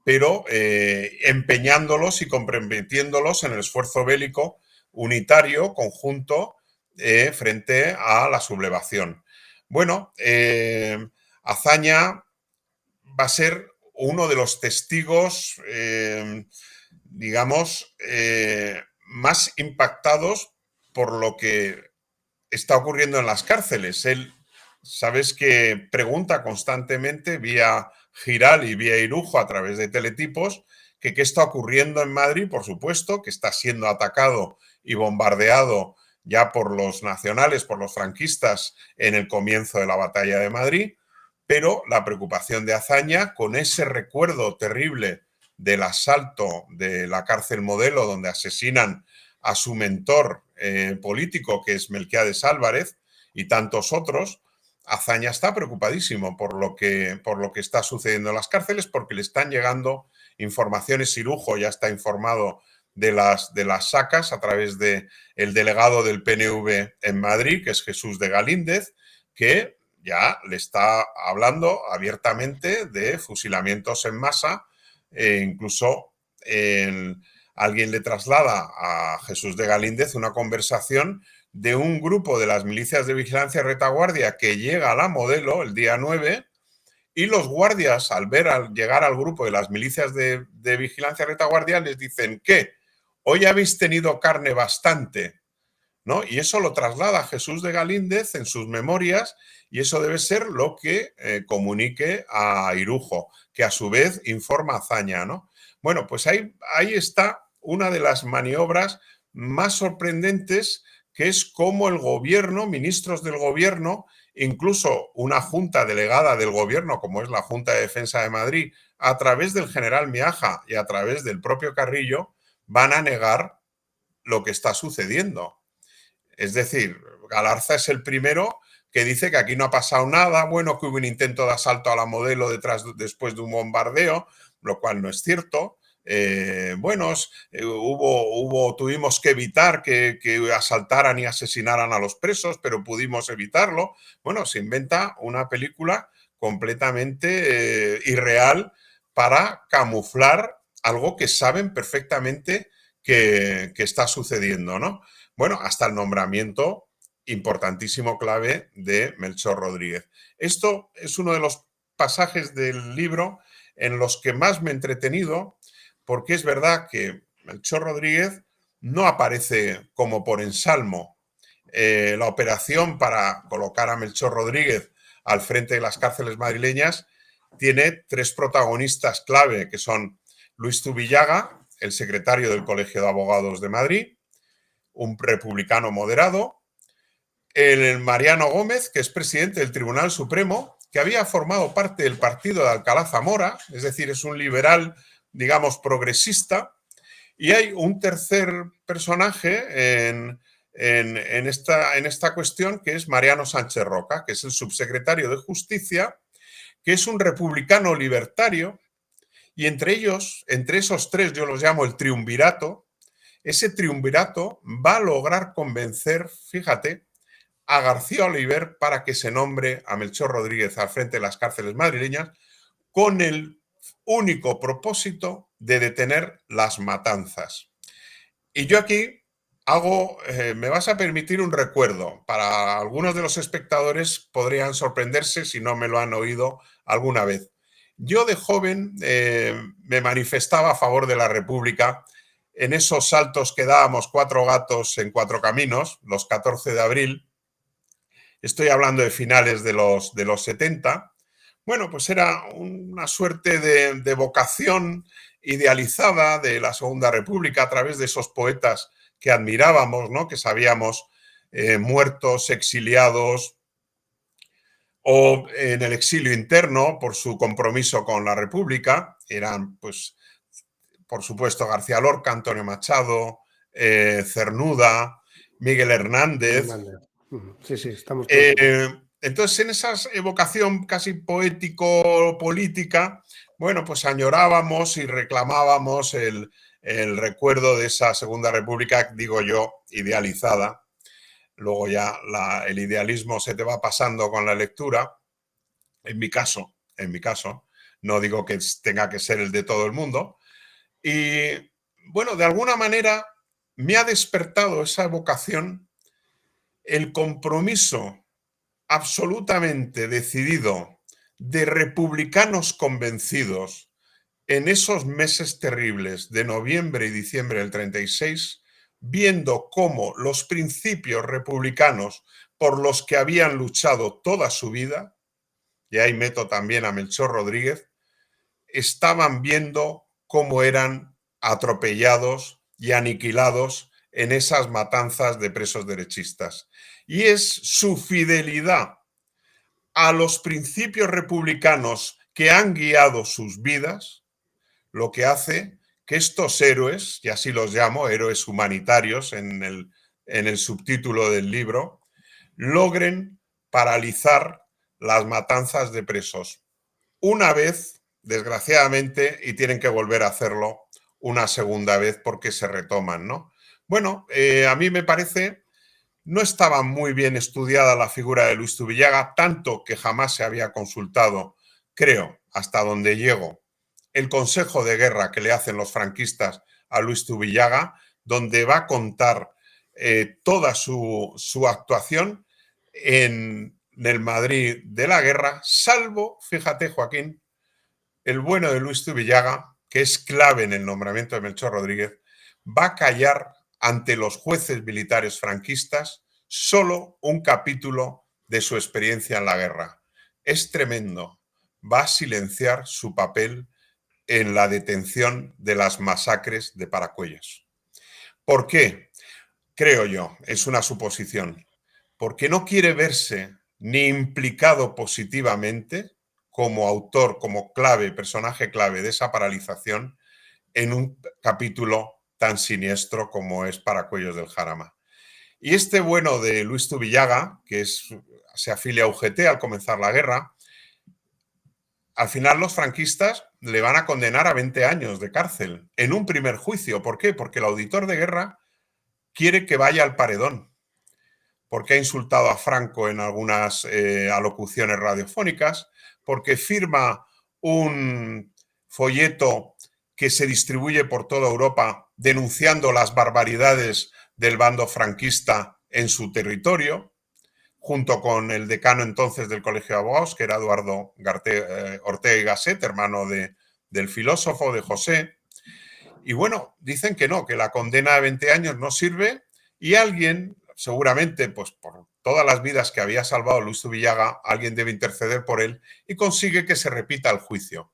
pero empeñándolos y comprometiéndolos en el esfuerzo bélico unitario, conjunto, frente a la sublevación. Bueno, Azaña va a ser uno de los testigos, digamos, más impactados por lo que está ocurriendo en las cárceles. Él, sabes que pregunta constantemente vía Giral y vía Irujo a través de teletipos que qué está ocurriendo en Madrid, por supuesto, que está siendo atacado y bombardeado ya por los nacionales, por los franquistas en el comienzo de la batalla de Madrid, pero la preocupación de Azaña, con ese recuerdo terrible del asalto de la cárcel Modelo, donde asesinan a su mentor político, que es Melquiades Álvarez, y tantos otros, Azaña está preocupadísimo por lo que está sucediendo en las cárceles, porque le están llegando informaciones. Irujo ya está informado de las sacas a través del delegado del PNV en Madrid, que es Jesús de Galíndez, que ya le está hablando abiertamente de fusilamientos en masa, incluso alguien le traslada a Jesús de Galíndez una conversación de un grupo de las milicias de vigilancia y retaguardia que llega a la Modelo el día 9, y los guardias, al llegar al grupo de las milicias de vigilancia y retaguardia, les dicen que hoy habéis tenido carne bastante, ¿no? Y eso lo traslada Jesús de Galíndez en sus memorias, y eso debe ser lo que comunique a Irujo, que a su vez informa a Azaña, ¿no? Bueno, pues ahí está una de las maniobras más sorprendentes, que es cómo el gobierno, ministros del gobierno, incluso una junta delegada del gobierno, como es la Junta de Defensa de Madrid, a través del general Miaja y a través del propio Carrillo, van a negar lo que está sucediendo. Es decir, Galarza es el primero que dice que aquí no ha pasado nada, bueno, que hubo un intento de asalto a la Modelo después de un bombardeo, lo cual no es cierto. Tuvimos que evitar que asaltaran y asesinaran a los presos, pero pudimos evitarlo. Bueno, se inventa una película completamente irreal para camuflar algo que saben perfectamente que está sucediendo, ¿no? Bueno, hasta el nombramiento importantísimo, clave, de Melchor Rodríguez. Esto es uno de los pasajes del libro en los que más me he entretenido, porque es verdad que Melchor Rodríguez no aparece como por ensalmo. La operación para colocar a Melchor Rodríguez al frente de las cárceles madrileñas tiene tres protagonistas clave, que son Luis Zubillaga, el secretario del Colegio de Abogados de Madrid, un republicano moderado, el Mariano Gómez, que es presidente del Tribunal Supremo, que había formado parte del partido de Alcalá Zamora, es decir, es un liberal, digamos, progresista, y hay un tercer personaje en esta cuestión, que es Mariano Sánchez Roca, que es el subsecretario de Justicia, que es un republicano libertario, y entre esos tres, yo los llamo el triunvirato. Ese triunvirato va a lograr convencer, fíjate, a García Oliver para que se nombre a Melchor Rodríguez al frente de las cárceles madrileñas, con el único propósito de detener las matanzas. Y yo aquí me vas a permitir un recuerdo. Para algunos de los espectadores podrían sorprenderse si no me lo han oído alguna vez. Yo de joven me manifestaba a favor de la República en esos saltos que dábamos 4 gatos en 4 caminos, los 14 de abril. Estoy hablando de finales de los 70. Bueno, pues era una suerte de vocación idealizada de la Segunda República a través de esos poetas que admirábamos, ¿no? Que sabíamos muertos, exiliados, o en el exilio interno por su compromiso con la República. Eran, pues, por supuesto, García Lorca, Antonio Machado, Cernuda, Miguel Hernández. Sí, sí, estamos todos igual. Entonces, en esa evocación casi poético-política, bueno, pues añorábamos y reclamábamos el recuerdo de esa Segunda República, digo yo, idealizada. Luego ya el idealismo se te va pasando con la lectura. En mi caso, no digo que tenga que ser el de todo el mundo. Y bueno, de alguna manera me ha despertado esa evocación, el compromiso absolutamente decidido de republicanos convencidos en esos meses terribles de noviembre y diciembre del 36, viendo cómo los principios republicanos por los que habían luchado toda su vida, y ahí meto también a Melchor Rodríguez, estaban viendo cómo eran atropellados y aniquilados en esas matanzas de presos derechistas. Y es su fidelidad a los principios republicanos que han guiado sus vidas lo que hace que estos héroes, y así los llamo, héroes humanitarios en el subtítulo del libro, logren paralizar las matanzas de presos. Una vez, desgraciadamente, y tienen que volver a hacerlo una segunda vez porque se retoman, ¿no? Bueno, a mí me parece, no estaba muy bien estudiada la figura de Luis Zubillaga, tanto que jamás se había consultado, creo, hasta donde llego, el consejo de guerra que le hacen los franquistas a Luis Zubillaga, donde va a contar toda su actuación en el Madrid de la guerra, salvo, fíjate, Joaquín, el bueno de Luis Zubillaga, que es clave en el nombramiento de Melchor Rodríguez, va a callar ante los jueces militares franquistas solo un capítulo de su experiencia en la guerra. Es tremendo. Va a silenciar su papel en la detención de las masacres de Paracuellos. ¿Por qué? Creo yo, es una suposición. Porque no quiere verse ni implicado positivamente como autor, como clave, personaje clave de esa paralización en un capítulo tan siniestro como es Paracuellos del Jarama. Y este bueno de Luis Zubillaga, que se afilia a UGT al comenzar la guerra, al final los franquistas le van a condenar a 20 años de cárcel en un primer juicio. ¿Por qué? Porque el auditor de guerra quiere que vaya al paredón, porque ha insultado a Franco en algunas alocuciones radiofónicas, porque firma un folleto que se distribuye por toda Europa denunciando las barbaridades del bando franquista en su territorio, junto con el decano entonces del Colegio de Abogados, que era Eduardo Ortega y Gasset, hermano del filósofo, de José. Y bueno, dicen que no, que la condena de 20 años no sirve y alguien, seguramente pues por todas las vidas que había salvado Luis Zubillaga, alguien debe interceder por él y consigue que se repita el juicio.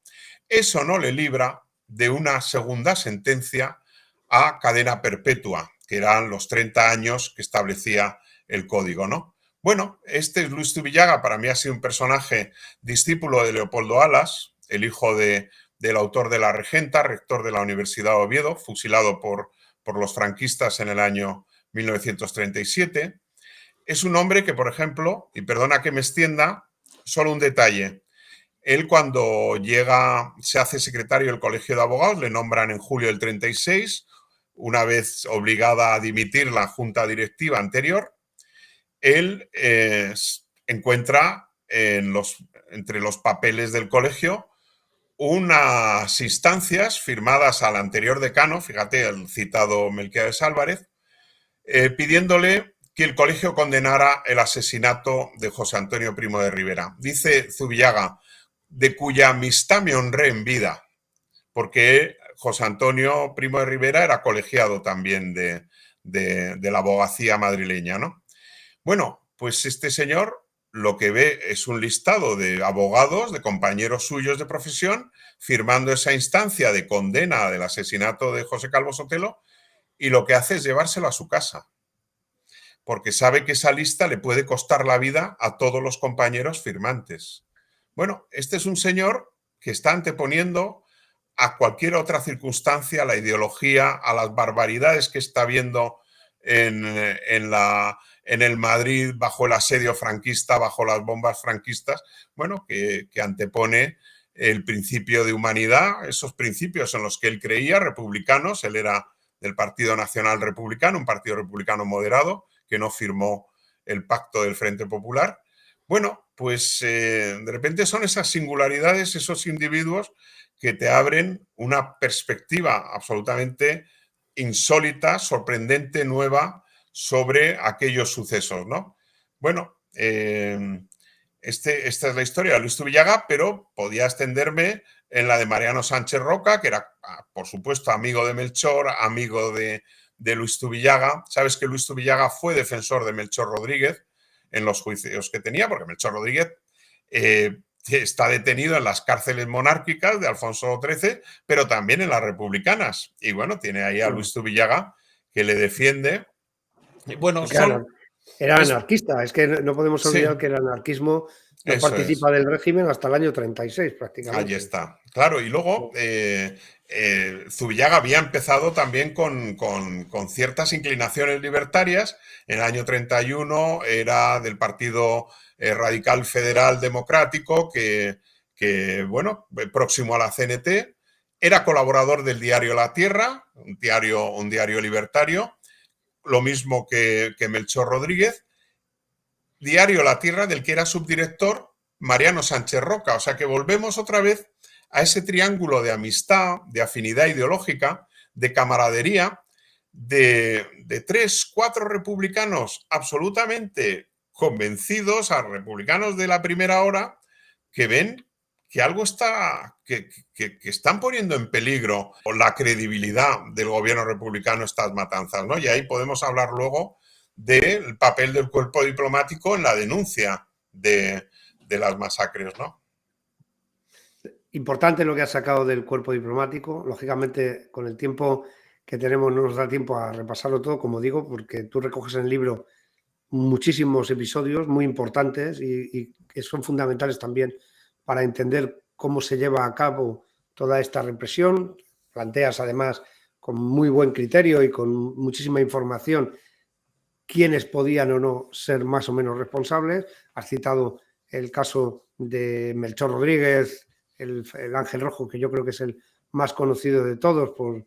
Eso no le libra de una segunda sentencia a cadena perpetua, que eran los 30 años que establecía el código, ¿no? Bueno, este Luis Zubillaga para mí ha sido un personaje discípulo de Leopoldo Alas, el hijo del autor de La Regenta, rector de la Universidad de Oviedo, fusilado por los franquistas en el año 1937. Es un hombre que, por ejemplo, y perdona que me extienda, solo un detalle. Él cuando llega, se hace secretario del Colegio de Abogados, le nombran en julio del 36, una vez obligada a dimitir la junta directiva anterior. Él encuentra entre los papeles del colegio unas instancias firmadas al anterior decano, fíjate, el citado Melquiades Álvarez, pidiéndole que el colegio condenara el asesinato de José Antonio Primo de Rivera. Dice Zubillaga, de cuya amistad me honré en vida, porque José Antonio Primo de Rivera era colegiado también de la abogacía madrileña, ¿no? Bueno, pues este señor lo que ve es un listado de abogados, de compañeros suyos de profesión, firmando esa instancia de condena del asesinato de José Calvo Sotelo, y lo que hace es llevárselo a su casa. porque sabe que esa lista le puede costar la vida a todos los compañeros firmantes. Bueno, este es un señor que está anteponiendo a cualquier otra circunstancia, a la ideología, a las barbaridades que está viendo en el Madrid bajo el asedio franquista, bajo las bombas franquistas, bueno, que antepone el principio de humanidad, esos principios en los que él creía, republicanos. Él era del Partido Nacional Republicano, un partido republicano moderado, que no firmó el pacto del Frente Popular. Bueno, pues de repente son esas singularidades, esos individuos que te abren una perspectiva absolutamente insólita, sorprendente, nueva sobre aquellos sucesos, ¿no? Bueno, esta es la historia de Luis Zubillaga, pero podía extenderme en la de Mariano Sánchez Roca, que era, por supuesto, amigo de Melchor, amigo de Luis Zubillaga. Sabes que Luis Zubillaga fue defensor de Melchor Rodríguez en los juicios que tenía, porque Melchor Rodríguez está detenido en las cárceles monárquicas de Alfonso XIII, pero también en las republicanas. Y bueno, tiene ahí a Luis Zubillaga que le defiende. Y bueno, era anarquista, es que no podemos olvidar que el anarquismo no participa del régimen hasta el año 36 prácticamente. Ahí está, claro. Y luego Zubillaga había empezado también con ciertas inclinaciones libertarias. En el año 31 era del Partido Radical Federal Democrático, que bueno, próximo a la CNT. Era colaborador del diario La Tierra, un diario libertario, lo mismo que Melchor Rodríguez. Diario La Tierra, del que era subdirector Mariano Sánchez Roca. O sea que volvemos otra vez a ese triángulo de amistad, de afinidad ideológica, de camaradería, de 3, 4 republicanos absolutamente convencidos, a republicanos de la primera hora, que ven que algo está, que están poniendo en peligro la credibilidad del gobierno republicano estas matanzas, ¿no? Y ahí podemos hablar luego del papel del cuerpo diplomático en la denuncia de las masacres, ¿no? Importante lo que has sacado del cuerpo diplomático. Lógicamente, con el tiempo que tenemos no nos da tiempo a repasarlo todo, como digo, porque tú recoges en el libro muchísimos episodios muy importantes y que son fundamentales también para entender cómo se lleva a cabo toda esta represión. Planteas además con muy buen criterio y con muchísima información quiénes podían o no ser más o menos responsables. Has citado el caso de Melchor Rodríguez, el Ángel Rojo, que yo creo que es el más conocido de todos por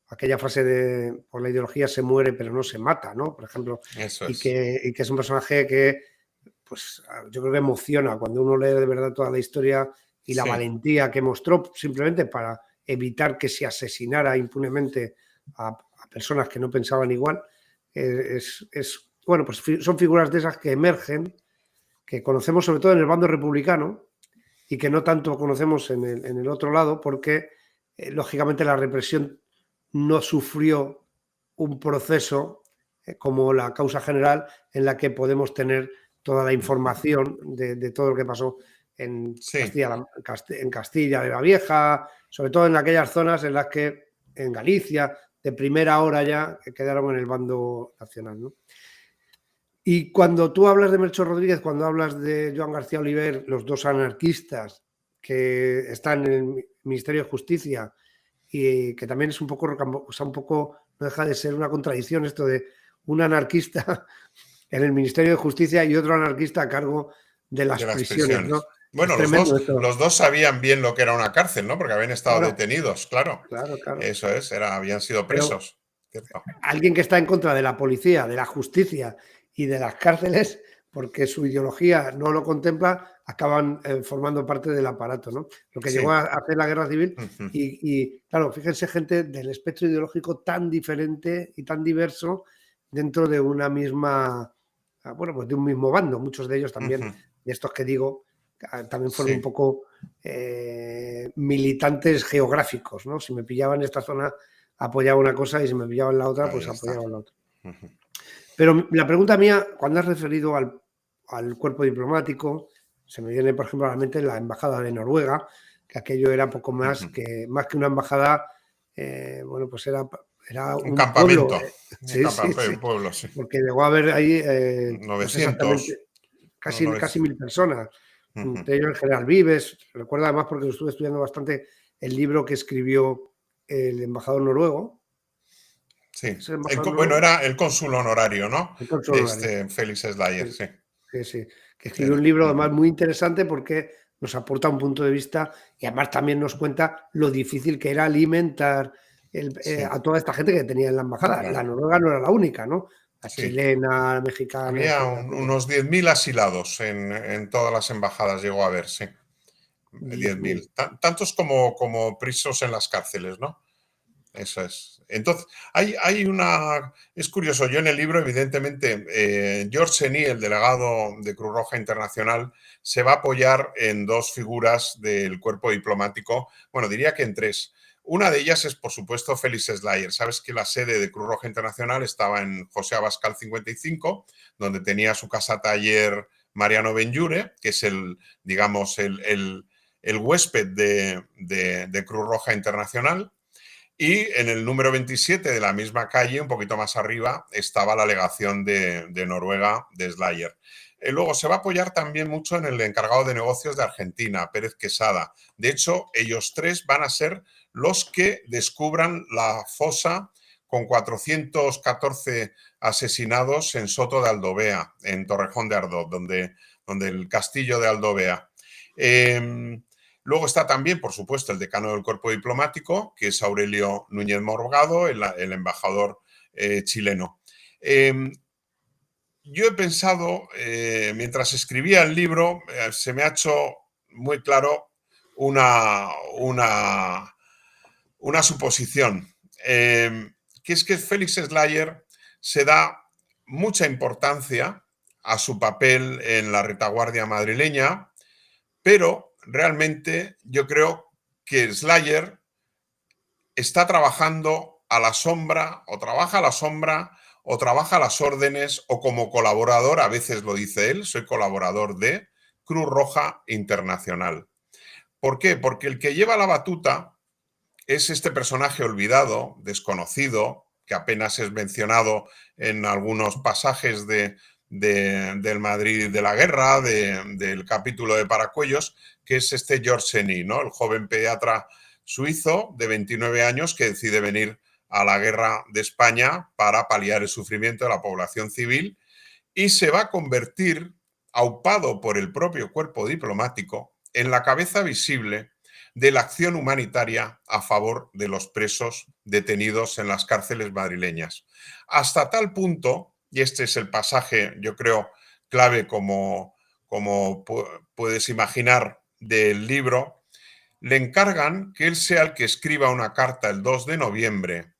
aquella frase de por la ideología se muere pero no se mata, ¿no? Por ejemplo, y que es un personaje que pues yo creo que emociona cuando uno lee de verdad toda la historia y la valentía que mostró simplemente para evitar que se asesinara impunemente a personas que no pensaban igual. Bueno, pues son figuras de esas que emergen, que conocemos sobre todo en el bando republicano y que no tanto conocemos en el otro lado porque, lógicamente, la represión no sufrió un proceso como la causa general en la que podemos tener toda la información de todo lo que pasó en Castilla de la Vieja, sobre todo en aquellas zonas en las que en Galicia de primera hora ya quedaron en el bando nacional, ¿no? Y cuando tú hablas de Melchor Rodríguez, cuando hablas de Joan García Oliver, los dos anarquistas que están en el Ministerio de Justicia y que también es un poco, o sea, un poco, no deja de ser una contradicción esto de un anarquista en el Ministerio de Justicia y otro anarquista a cargo de las prisiones, ¿no? Bueno, los dos sabían bien lo que era una cárcel, ¿no? Porque habían estado detenidos, claro. Eso es, habían sido presos. Pero alguien que está en contra de la policía, de la justicia y de las cárceles, porque su ideología no lo contempla, acaban formando parte del aparato, ¿no? Lo que llegó a hacer la guerra civil. Y claro, fíjense, gente del espectro ideológico tan diferente y tan diverso dentro de una misma, bueno, pues de un mismo bando. Muchos de ellos también, de estos que digo, también fueron un poco militantes geográficos, ¿no? Si me pillaban en esta zona, apoyaba una cosa y si me pillaban en la otra, pues apoyaba la otra. Pero la pregunta mía, cuando has referido al cuerpo diplomático, se me viene, por ejemplo, a la mente la embajada de Noruega, que aquello era poco más que una embajada, bueno, pues era Era Un un pueblo. campamento, Sí, sí, sí. un pueblo, sí. Porque llegó a haber ahí, no sé 900, exactamente, no, casi 1000 personas. Ujú. Entre ellos el general Vives. Recuerdo además porque lo estuve estudiando bastante el libro que escribió el embajador noruego. Sí. ¿Es el embajador Bueno, noruego? era el cónsul honorario, ¿no? El cónsul honorario. Félix Slayer, Sí, sí. sí, sí. Que escribió Era. un libro Ujú. además muy interesante porque nos aporta un punto de vista y además también nos cuenta lo difícil que era alimentar Sí, a toda esta gente que tenía en la embajada. La claro. noruega no era la única, ¿no? La Sí. chilena, la mexicana, Había etcétera, etcétera. unos 10.000 asilados en todas las embajadas, llegó a haber, sí. 10.000. 10.000. Tantos como presos en las cárceles, ¿no? Eso es. Entonces, hay una. Es curioso, yo en el libro, evidentemente, George Seny, el delegado de Cruz Roja Internacional, se va a apoyar en dos figuras del cuerpo diplomático, bueno, diría que en tres. Una de ellas es, por supuesto, Félix Slayer. Sabes que la sede de Cruz Roja Internacional estaba en José Abascal 55, donde tenía su casa taller Mariano Benlliure, que es digamos, el huésped de Cruz Roja Internacional. Y en el número 27 de la misma calle, un poquito más arriba, estaba la legación de Noruega de Slayer. Luego se va a apoyar también mucho en el encargado de negocios de Argentina, Pérez Quesada. De hecho, ellos tres van a ser los que descubran la fosa con 414 asesinados en Soto de Aldovea, en Torrejón de Ardoz, donde el castillo de Aldovea. Luego está también, por supuesto, el decano del cuerpo diplomático, que es Aurelio Núñez Morgado, el embajador chileno. Yo he pensado, mientras escribía el libro, se me ha hecho muy claro una, una, una suposición, que es que Félix Slayer se da mucha importancia a su papel en la retaguardia madrileña, pero realmente yo creo que Slayer está trabajando a la sombra, o trabaja a la sombra, o trabaja a las órdenes, o como colaborador, a veces lo dice él, soy colaborador de Cruz Roja Internacional. ¿Por qué? Porque el que lleva la batuta es este personaje olvidado, desconocido, que apenas es mencionado en algunos pasajes del Madrid de la guerra, del capítulo de Paracuellos, que es este George Seny, ¿no? El joven pediatra suizo de 29 años que decide venir a la guerra de España para paliar el sufrimiento de la población civil y se va a convertir, aupado por el propio cuerpo diplomático, en la cabeza visible de la acción humanitaria a favor de los presos detenidos en las cárceles madrileñas. Hasta tal punto, y este es el pasaje, yo creo, clave como puedes imaginar del libro, le encargan que él sea el que escriba una carta el 2 de noviembre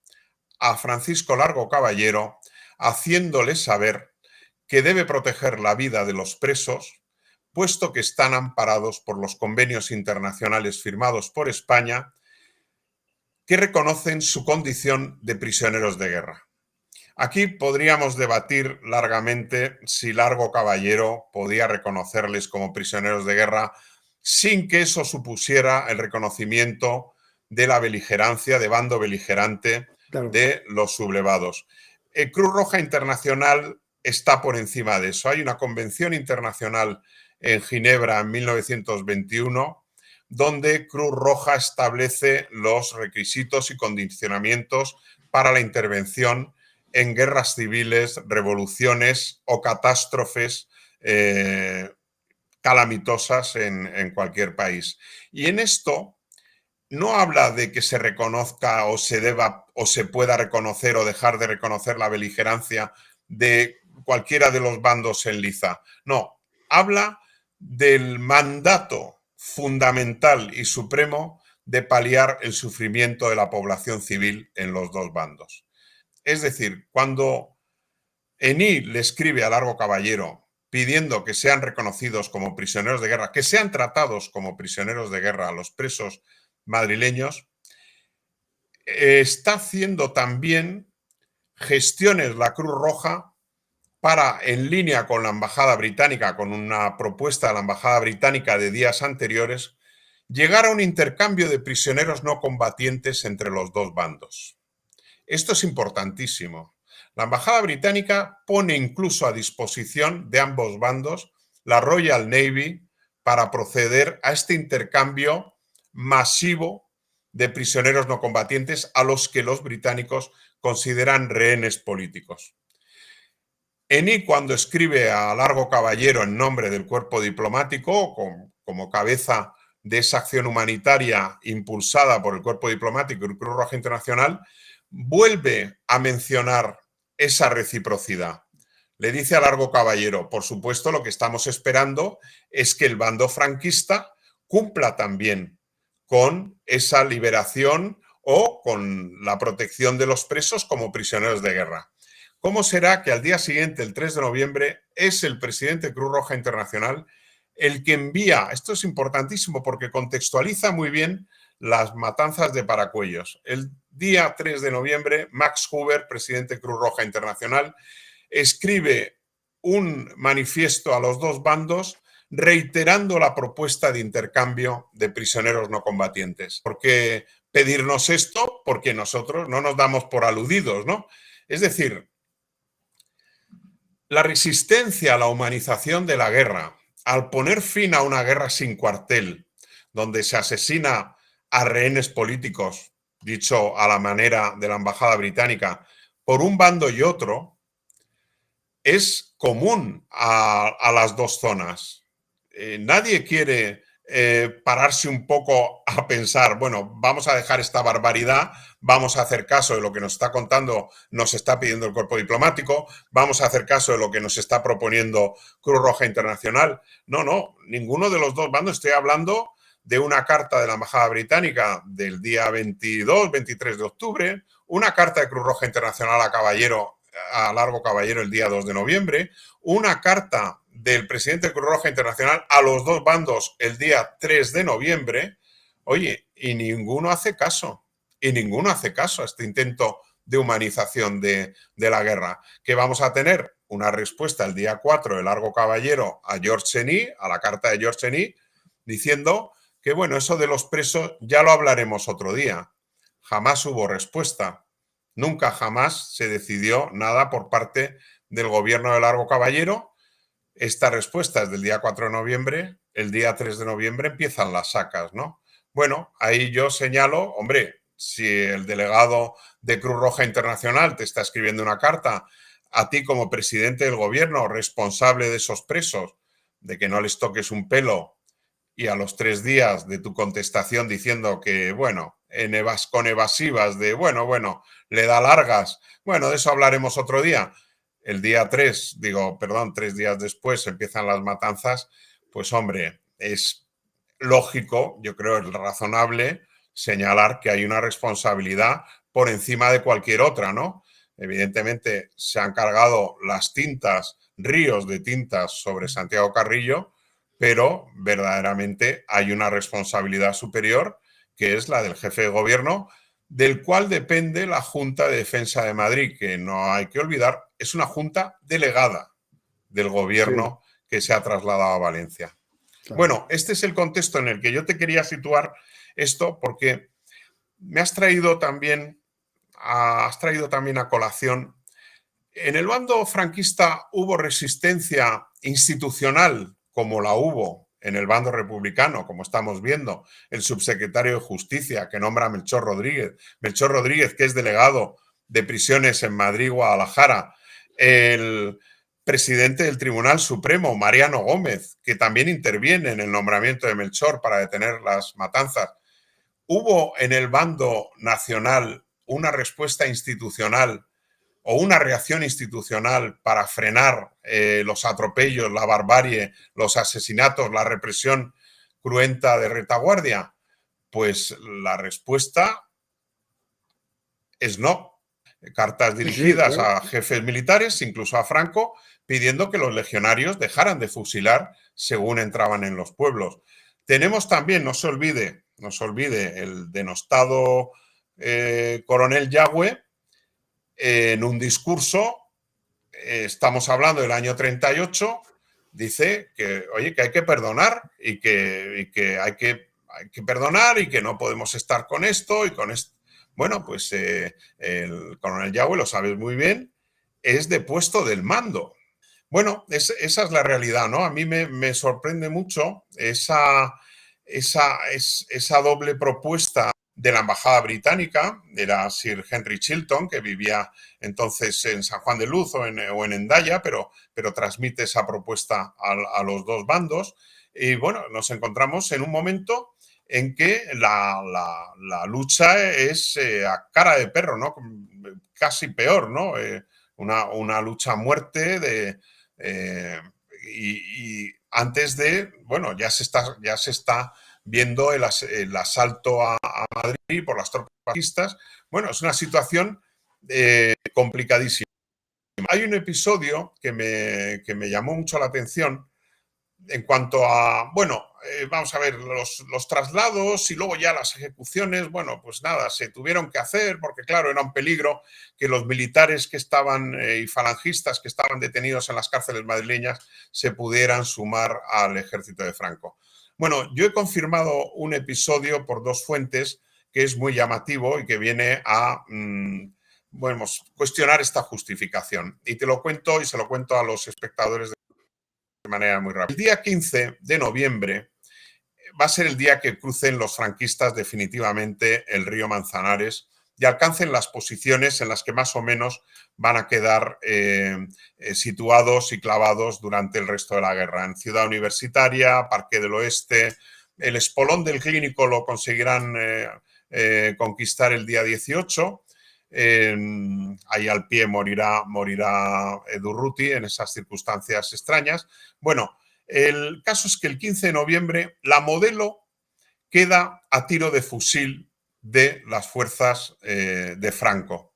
a Francisco Largo Caballero, haciéndole saber que debe proteger la vida de los presos, puesto que están amparados por los convenios internacionales firmados por España que reconocen su condición de prisioneros de guerra. Aquí podríamos debatir largamente si Largo Caballero podía reconocerles como prisioneros de guerra sin que eso supusiera el reconocimiento de la beligerancia, de bando beligerante Claro. de los sublevados. Cruz Roja Internacional está por encima de eso. Hay una convención internacional en Ginebra en 1921 donde Cruz Roja establece los requisitos y condicionamientos para la intervención en guerras civiles, revoluciones o catástrofes calamitosas en cualquier país. Y en esto no habla de que se reconozca o se deba o se pueda reconocer o dejar de reconocer la beligerancia de cualquiera de los bandos en liza. No, habla del mandato fundamental y supremo de paliar el sufrimiento de la población civil en los dos bandos. Es decir, cuando Ení le escribe a Largo Caballero pidiendo que sean reconocidos como prisioneros de guerra, que sean tratados como prisioneros de guerra a los presos madrileños, está haciendo también gestiones la Cruz Roja para, en línea con la Embajada Británica, con una propuesta de la Embajada Británica de días anteriores, llegar a un intercambio de prisioneros no combatientes entre los dos bandos. Esto es importantísimo. La embajada británica pone incluso a disposición de ambos bandos la Royal Navy para proceder a este intercambio masivo de prisioneros no combatientes a los que los británicos consideran rehenes políticos. Eni, cuando escribe a Largo Caballero en nombre del cuerpo diplomático, como cabeza de esa acción humanitaria impulsada por el cuerpo diplomático y el Cruz Roja Internacional, vuelve a mencionar esa reciprocidad. Le dice a Largo Caballero, por supuesto, lo que estamos esperando es que el bando franquista cumpla también con esa liberación o con la protección de los presos como prisioneros de guerra. ¿Cómo será que al día siguiente, el 3 de noviembre, es el presidente Cruz Roja Internacional el que envía, esto es importantísimo porque contextualiza muy bien las matanzas de Paracuellos? El día 3 de noviembre, Max Huber, presidente Cruz Roja Internacional, escribe un manifiesto a los dos bandos reiterando la propuesta de intercambio de prisioneros no combatientes. ¿Por qué pedirnos esto? Porque nosotros no nos damos por aludidos, ¿no? Es decir, la resistencia a la humanización de la guerra, al poner fin a una guerra sin cuartel, donde se asesina a rehenes políticos, dicho a la manera de la embajada británica, por un bando y otro, es común a las dos zonas. Nadie quiere pararse un poco a pensar, bueno, vamos a dejar esta barbaridad, vamos a hacer caso de lo que nos está contando, nos está pidiendo el cuerpo diplomático, vamos a hacer caso de lo que nos está proponiendo Cruz Roja Internacional. No, ninguno de los dos bandos. Estoy hablando de una carta de la embajada británica del día 22, 23 de octubre, una carta de Cruz Roja Internacional a Largo Caballero el día 2 de noviembre, una carta del presidente de Cruz Roja Internacional a los dos bandos el día 3 de noviembre, oye, y ninguno hace caso a este intento de humanización de la guerra. ¿Qué vamos a tener? Una respuesta el día 4 de Largo Caballero a George Eni, a la carta de George Eni, diciendo que, bueno, eso de los presos ya lo hablaremos otro día. Jamás hubo respuesta. Nunca jamás se decidió nada por parte del gobierno de Largo Caballero. Esta respuesta es del día 4 de noviembre, el día 3 de noviembre empiezan las sacas, ¿no? Bueno, ahí yo señalo, hombre, si el delegado de Cruz Roja Internacional te está escribiendo una carta a ti como presidente del gobierno, responsable de esos presos, de que no les toques un pelo, y a los 3 días de tu contestación diciendo que, bueno, con evasivas de, bueno, le da largas, bueno, de eso hablaremos otro día. El día 3 días después empiezan las matanzas, pues hombre, es lógico, yo creo es razonable señalar que hay una responsabilidad por encima de cualquier otra, ¿no? Evidentemente se han cargado las tintas, ríos de tintas sobre Santiago Carrillo, pero verdaderamente hay una responsabilidad superior que es la del jefe de gobierno, del cual depende la Junta de Defensa de Madrid, que no hay que olvidar, es una junta delegada del gobierno que se ha trasladado a Valencia. Claro. Bueno, este es el contexto en el que yo te quería situar esto, porque me has traído también a colación. En el bando franquista hubo resistencia institucional, como la hubo en el bando republicano, como estamos viendo, el subsecretario de Justicia que nombra a Melchor Rodríguez, que es delegado de prisiones en Madrid y Guadalajara, el presidente del Tribunal Supremo, Mariano Gómez, que también interviene en el nombramiento de Melchor para detener las matanzas. ¿Hubo en el bando nacional una respuesta institucional o una reacción institucional para frenar los atropellos, la barbarie, los asesinatos, la represión cruenta de retaguardia? Pues la respuesta es no. Cartas dirigidas a jefes militares, incluso a Franco, pidiendo que los legionarios dejaran de fusilar según entraban en los pueblos. Tenemos también, no se olvide el denostado coronel Yagüe, en un discurso, estamos hablando del año 38, dice que, oye, que hay que perdonar y que hay que perdonar y que no podemos estar con esto y con esto. Bueno, pues el coronel Yagüe, lo sabes muy bien, es depuesto del mando. Bueno, esa es la realidad, ¿no? A mí me sorprende mucho esa doble propuesta de la embajada británica. Era Sir Henry Chilton, que vivía entonces en San Juan de Luz o en Hendaya, pero transmite esa propuesta a los dos bandos. Y bueno, nos encontramos en un momento en que la lucha es a cara de perro, ¿no? Casi peor, ¿no? Una lucha a muerte y antes de, bueno, ya se está viendo el asalto a Madrid por las tropas fascistas. Bueno, es una situación complicadísima. Hay un episodio que me llamó mucho la atención en cuanto a, bueno, vamos a ver, los traslados y luego ya las ejecuciones, bueno, pues nada, se tuvieron que hacer porque, claro, era un peligro que los militares que estaban y falangistas que estaban detenidos en las cárceles madrileñas se pudieran sumar al ejército de Franco. Bueno, yo he confirmado un episodio por dos fuentes que es muy llamativo y que viene a bueno, cuestionar esta justificación. Y te lo cuento y se lo cuento a los espectadores de manera muy rápida. El día 15 de noviembre va a ser el día que crucen los franquistas definitivamente el río Manzanares y alcancen las posiciones en las que más o menos van a quedar situados y clavados durante el resto de la guerra. En Ciudad Universitaria, Parque del Oeste, el espolón del Clínico lo conseguirán conquistar el día 18. Ahí al pie morirá Durruti en esas circunstancias extrañas. Bueno, el caso es que el 15 de noviembre la Modelo queda a tiro de fusil de las fuerzas de Franco.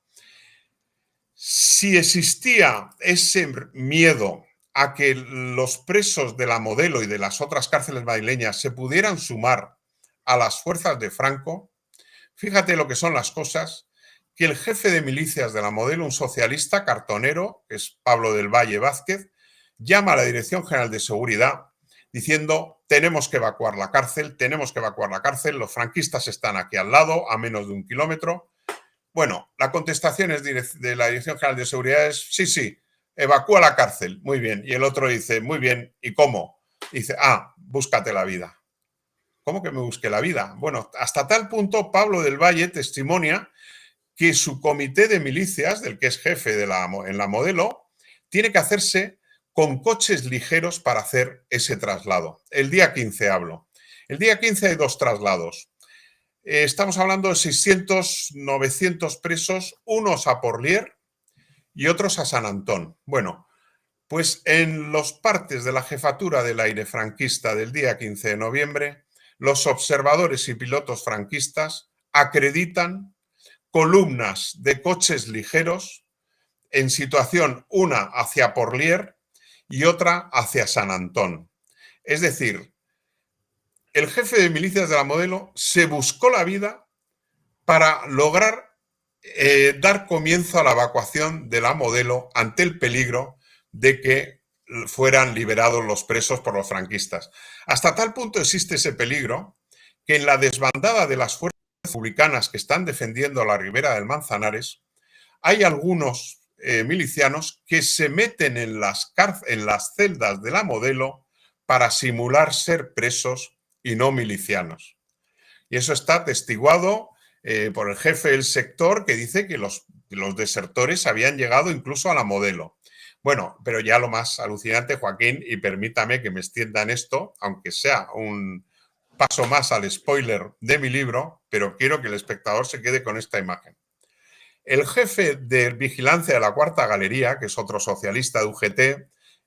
Si existía ese miedo a que los presos de la Modelo y de las otras cárceles madrileñas se pudieran sumar a las fuerzas de Franco, fíjate lo que son las cosas, que el jefe de milicias de la Modelo, un socialista cartonero, que es Pablo del Valle Vázquez, llama a la Dirección General de Seguridad diciendo tenemos que evacuar la cárcel, los franquistas están aquí al lado, a menos de 1 kilómetro. Bueno, la contestación de la Dirección General de Seguridad es sí, evacúa la cárcel, muy bien. Y el otro dice, muy bien, ¿y cómo? Dice, búscate la vida. ¿Cómo que me busque la vida? Bueno, hasta tal punto Pablo del Valle testimonia que su comité de milicias, del que es jefe en la Modelo, tiene que hacerse con coches ligeros para hacer ese traslado. El día 15 hablo. El día 15 hay dos traslados. Estamos hablando de 600, 900 presos, unos a Porlier y otros a San Antón. Bueno, pues en los partes de la jefatura del aire franquista del día 15 de noviembre, los observadores y pilotos franquistas acreditan columnas de coches ligeros en situación una hacia Porlier y otra hacia San Antón. Es decir, el jefe de milicias de la Modelo se buscó la vida para lograr dar comienzo a la evacuación de la Modelo ante el peligro de que fueran liberados los presos por los franquistas. Hasta tal punto existe ese peligro que en la desbandada de las fuerzas republicanas que están defendiendo la ribera del Manzanares, hay algunos milicianos que se meten en las celdas de la Modelo para simular ser presos y no milicianos. Y eso está atestiguado por el jefe del sector, que dice que los desertores habían llegado incluso a la Modelo. Bueno, pero ya lo más alucinante, Joaquín, y permítame que me extienda en esto, aunque sea un paso más al spoiler de mi libro, pero quiero que el espectador se quede con esta imagen. El jefe de vigilancia de la Cuarta Galería, que es otro socialista de UGT,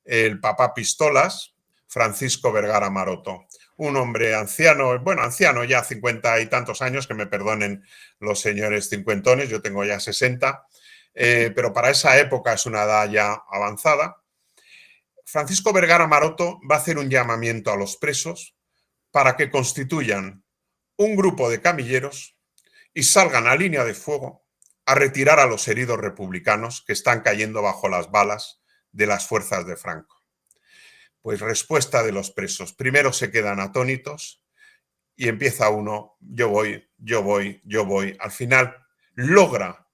el papá Pistolas, Francisco Vergara Maroto, un hombre anciano, bueno, anciano ya 50 y tantos años, que me perdonen los señores cincuentones, yo tengo ya 60, pero para esa época es una edad ya avanzada. Francisco Vergara Maroto va a hacer un llamamiento a los presos para que constituyan un grupo de camilleros y salgan a línea de fuego a retirar a los heridos republicanos que están cayendo bajo las balas de las fuerzas de Franco. Pues respuesta de los presos. Primero se quedan atónitos y empieza uno, yo voy. Al final logra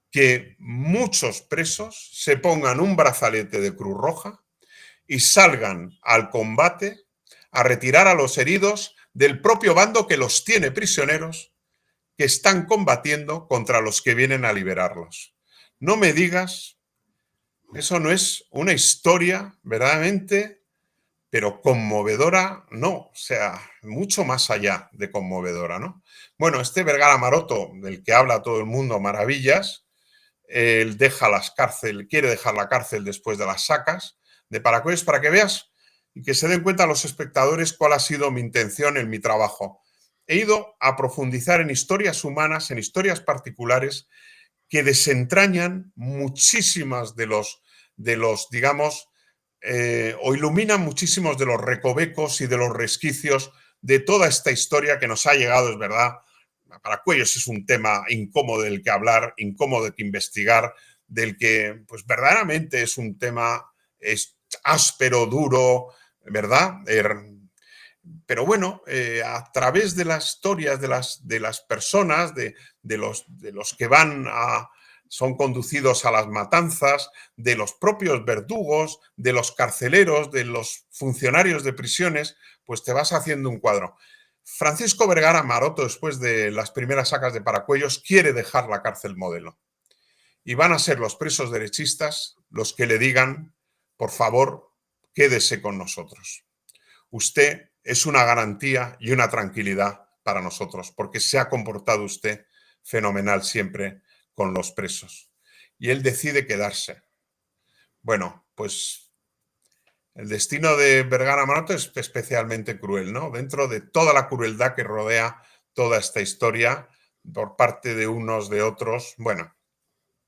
que muchos presos se pongan un brazalete de Cruz Roja y salgan al combate a retirar a los heridos del propio bando que los tiene prisioneros, que están combatiendo contra los que vienen a liberarlos. No me digas, eso no es una historia verdaderamente, pero conmovedora, no, o sea, mucho más allá de conmovedora, ¿no? Bueno, este Vergara Maroto, del que habla todo el mundo maravillas, él quiere dejar la cárcel después de las sacas de Paracuellos, para que veas y que se den cuenta los espectadores cuál ha sido mi intención en mi trabajo. He ido a profundizar en historias humanas, en historias particulares que desentrañan muchísimas de los digamos, o iluminan muchísimos de los recovecos y de los resquicios de toda esta historia que nos ha llegado, es verdad. Paracuellos es un tema incómodo del que hablar, incómodo de que investigar, del que pues verdaderamente es un tema áspero, duro, ¿verdad? Pero bueno, a través de las historias de las personas, de los que son conducidos a las matanzas, de los propios verdugos, de los carceleros, de los funcionarios de prisiones, pues te vas haciendo un cuadro. Francisco Vergara Maroto, después de las primeras sacas de Paracuellos, quiere dejar la cárcel modelo. Y van a ser los presos derechistas los que le digan, por favor, quédese con nosotros. Usted es una garantía y una tranquilidad para nosotros, porque se ha comportado usted fenomenal siempre con los presos. Y él decide quedarse. Bueno, pues el destino de Vergara Maroto es especialmente cruel, ¿no? Dentro de toda la crueldad que rodea toda esta historia por parte de unos, de otros. Bueno,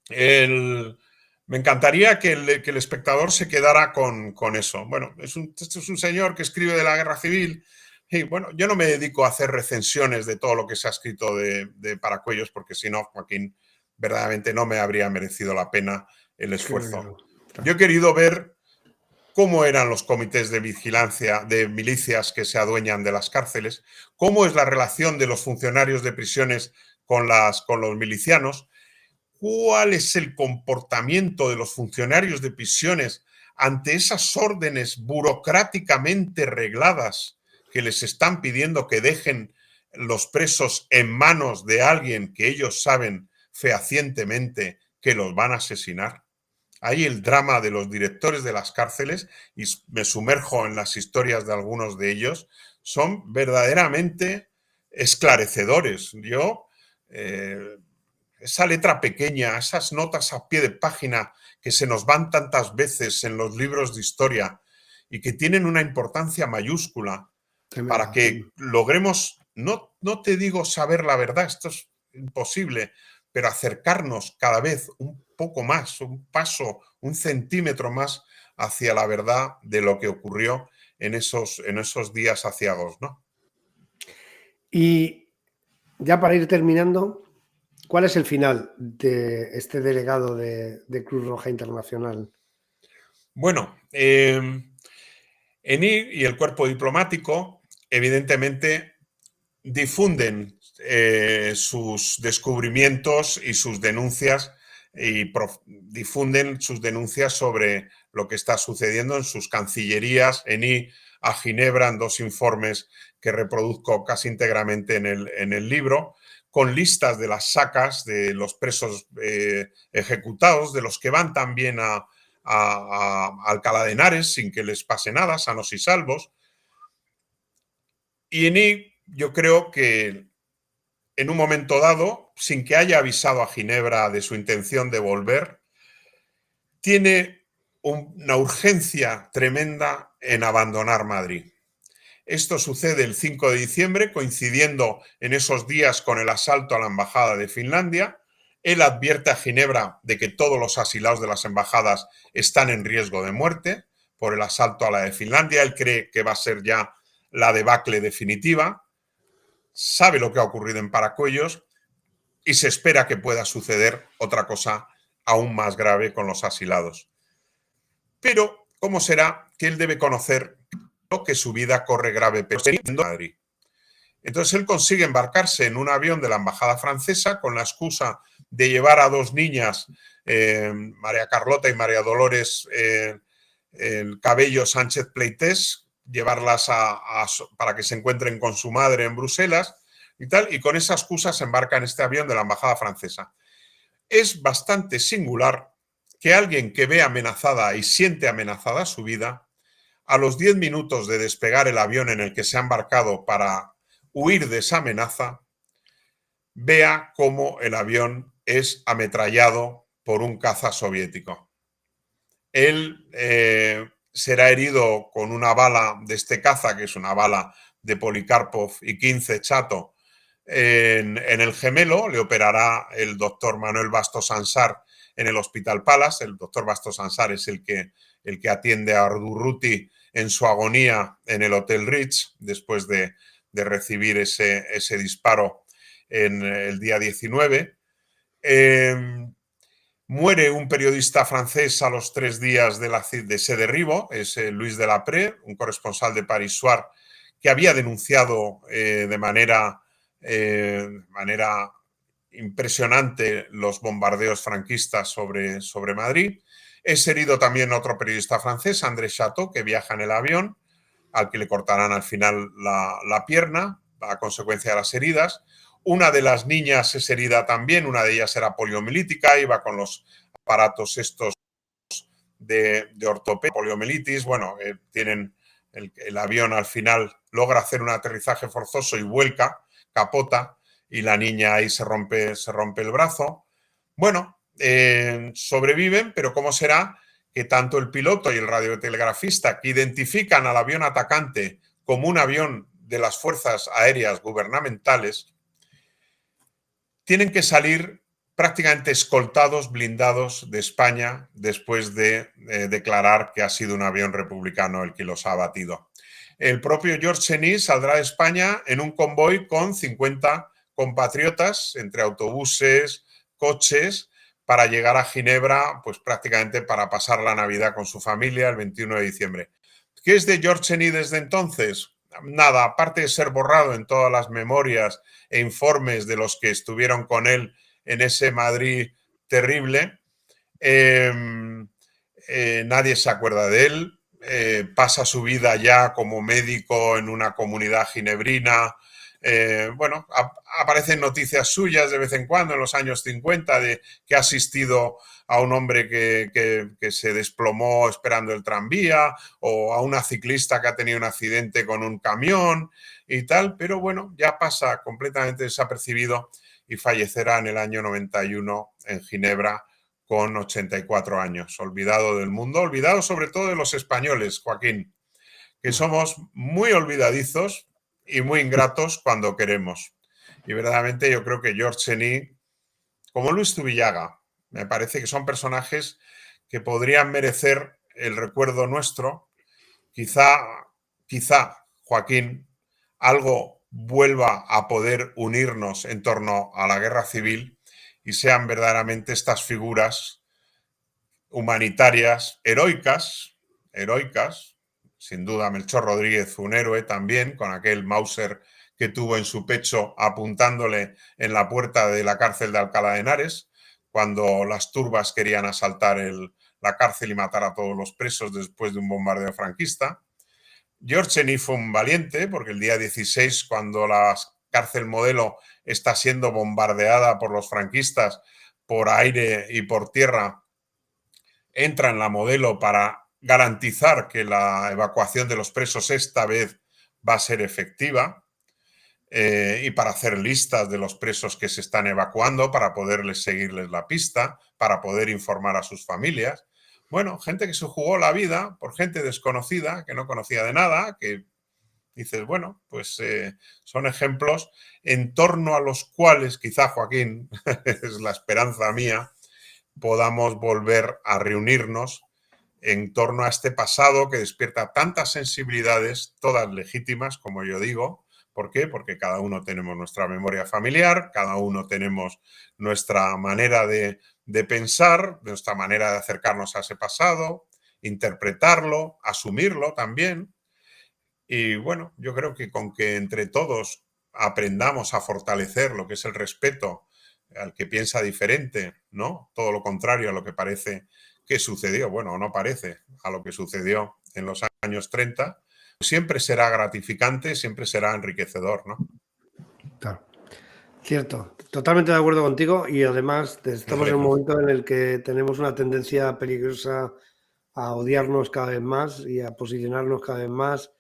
me encantaría que el espectador se quedara con eso. Bueno, este es un señor que escribe de la guerra civil y bueno, yo no me dedico a hacer recensiones de todo lo que se ha escrito de Paracuellos, porque si no, Joaquín, verdaderamente no me habría merecido la pena el esfuerzo. Yo he querido ver cómo eran los comités de vigilancia de milicias que se adueñan de las cárceles, cómo es la relación de los funcionarios de prisiones con los milicianos, cuál es el comportamiento de los funcionarios de prisiones ante esas órdenes burocráticamente regladas que les están pidiendo que dejen los presos en manos de alguien que ellos saben fehacientemente que los van a asesinar. Hay el drama de los directores de las cárceles, y me sumerjo en las historias de algunos de ellos, son verdaderamente esclarecedores. Esa letra pequeña, esas notas a pie de página que se nos van tantas veces en los libros de historia y que tienen una importancia mayúscula para que logremos, no te digo saber la verdad, esto es imposible, pero acercarnos cada vez un poco más, un paso, un centímetro más hacia la verdad de lo que ocurrió en esos días aciagos, ¿no? Y ya para ir terminando, ¿cuál es el final de este delegado de Cruz Roja Internacional? Bueno, ENI y el cuerpo diplomático, evidentemente, difunden sus descubrimientos y sus denuncias y difunden sus denuncias sobre lo que está sucediendo en sus cancillerías. ENI a Ginebra, en 2 informes que reproduzco casi íntegramente en el libro, con listas de las sacas de los presos ejecutados, de los que van también a Alcalá de Henares sin que les pase nada, sanos y salvos. Y ENI, yo creo que en un momento dado, sin que haya avisado a Ginebra de su intención de volver, tiene una urgencia tremenda en abandonar Madrid. Esto sucede el 5 de diciembre, coincidiendo en esos días con el asalto a la embajada de Finlandia. Él advierte a Ginebra de que todos los asilados de las embajadas están en riesgo de muerte por el asalto a la de Finlandia. Él cree que va a ser ya la debacle definitiva. Sabe lo que ha ocurrido en Paracuellos y se espera que pueda suceder otra cosa aún más grave con los asilados. Pero, ¿cómo será que él debe conocer que su vida corre grave peligro en Madrid? Entonces él consigue embarcarse en un avión de la embajada francesa con la excusa de llevar a dos niñas, María Carlota y María Dolores el Cabello Sánchez Pleités, llevarlas para que se encuentren con su madre en Bruselas y tal, y con esa excusa se embarca en este avión de la embajada francesa. Es bastante singular que alguien que ve amenazada y siente amenazada su vida, a los 10 minutos de despegar el avión en el que se ha embarcado para huir de esa amenaza, vea cómo el avión es ametrallado por un caza soviético. Él será herido con una bala de este caza, que es una bala de Polikarpov y 15 Chato, en el gemelo. Le operará el doctor Manuel Bastos Ansar en el Hospital Palace. El doctor Bastos Ansar es el que atiende a Ardurruti en su agonía en el Hotel Ritz, después de recibir ese disparo en el día 19. Muere un periodista francés a los 3 días de ese derribo, es Luis Delapré, un corresponsal de Paris Soir, que había denunciado de manera impresionante los bombardeos franquistas sobre Madrid. Es herido también otro periodista francés, André Chateau, que viaja en el avión, al que le cortarán al final la pierna a consecuencia de las heridas. Una de las niñas es herida también, una de ellas era poliomielítica, iba con los aparatos estos de ortopedia, poliomielitis. Bueno, tienen el avión al final logra hacer un aterrizaje forzoso y vuelca, capota, y la niña ahí se rompe el brazo. Bueno, sobreviven, pero ¿cómo será que tanto el piloto y el radiotelegrafista, que identifican al avión atacante como un avión de las fuerzas aéreas gubernamentales, tienen que salir prácticamente escoltados, blindados de España después de declarar que ha sido un avión republicano el que los ha abatido? El propio George Chenier saldrá de España en un convoy con 50 compatriotas, entre autobuses, coches, para llegar a Ginebra, pues prácticamente para pasar la Navidad con su familia el 21 de diciembre. ¿Qué es de George Chenier desde entonces? Nada, aparte de ser borrado en todas las memorias e informes de los que estuvieron con él en ese Madrid terrible, nadie se acuerda de él. Pasa su vida ya como médico en una comunidad ginebrina. Bueno, aparecen noticias suyas de vez en cuando en los años 50 de que ha asistido a un hombre que se desplomó esperando el tranvía, o a una ciclista que ha tenido un accidente con un camión y tal, pero bueno, ya pasa completamente desapercibido y fallecerá en el año 91 en Ginebra con 84 años, olvidado del mundo, olvidado sobre todo de los españoles, Joaquín, que somos muy olvidadizos y muy ingratos cuando queremos. Y verdaderamente yo creo que George Chenier, como Luis Zubillaga, me parece que son personajes que podrían merecer el recuerdo nuestro. Quizá, Joaquín, algo vuelva a poder unirnos en torno a la guerra civil y sean verdaderamente estas figuras humanitarias, heroicas, sin duda Melchor Rodríguez fue un héroe también, con aquel Mauser que tuvo en su pecho apuntándole en la puerta de la cárcel de Alcalá de Henares, cuando las turbas querían asaltar la cárcel y matar a todos los presos después de un bombardeo franquista. George Chenier fue un valiente, porque el día 16, cuando la cárcel Modelo está siendo bombardeada por los franquistas por aire y por tierra, entra en la Modelo para garantizar que la evacuación de los presos esta vez va a ser efectiva, y para hacer listas de los presos que se están evacuando, para poderles seguirles la pista, para poder informar a sus familias. Bueno, gente que se jugó la vida por gente desconocida, que no conocía de nada, que dices, bueno, pues son ejemplos en torno a los cuales quizá, Joaquín, es la esperanza mía, podamos volver a reunirnos en torno a este pasado que despierta tantas sensibilidades, todas legítimas, como yo digo. ¿Por qué? Porque cada uno tenemos nuestra memoria familiar, cada uno tenemos nuestra manera de pensar, nuestra manera de acercarnos a ese pasado, interpretarlo, asumirlo también. Y bueno, yo creo que con que entre todos aprendamos a fortalecer lo que es el respeto al que piensa diferente, ¿no? Todo lo contrario a lo que parece que sucedió, bueno, no parece, a lo que sucedió en los años 30, siempre será gratificante, siempre será enriquecedor, ¿no? Claro. Cierto, totalmente de acuerdo contigo y además Me estamos en un alegro. momento en el que tenemos una tendencia peligrosa a odiarnos cada vez más y a posicionarnos cada vez más,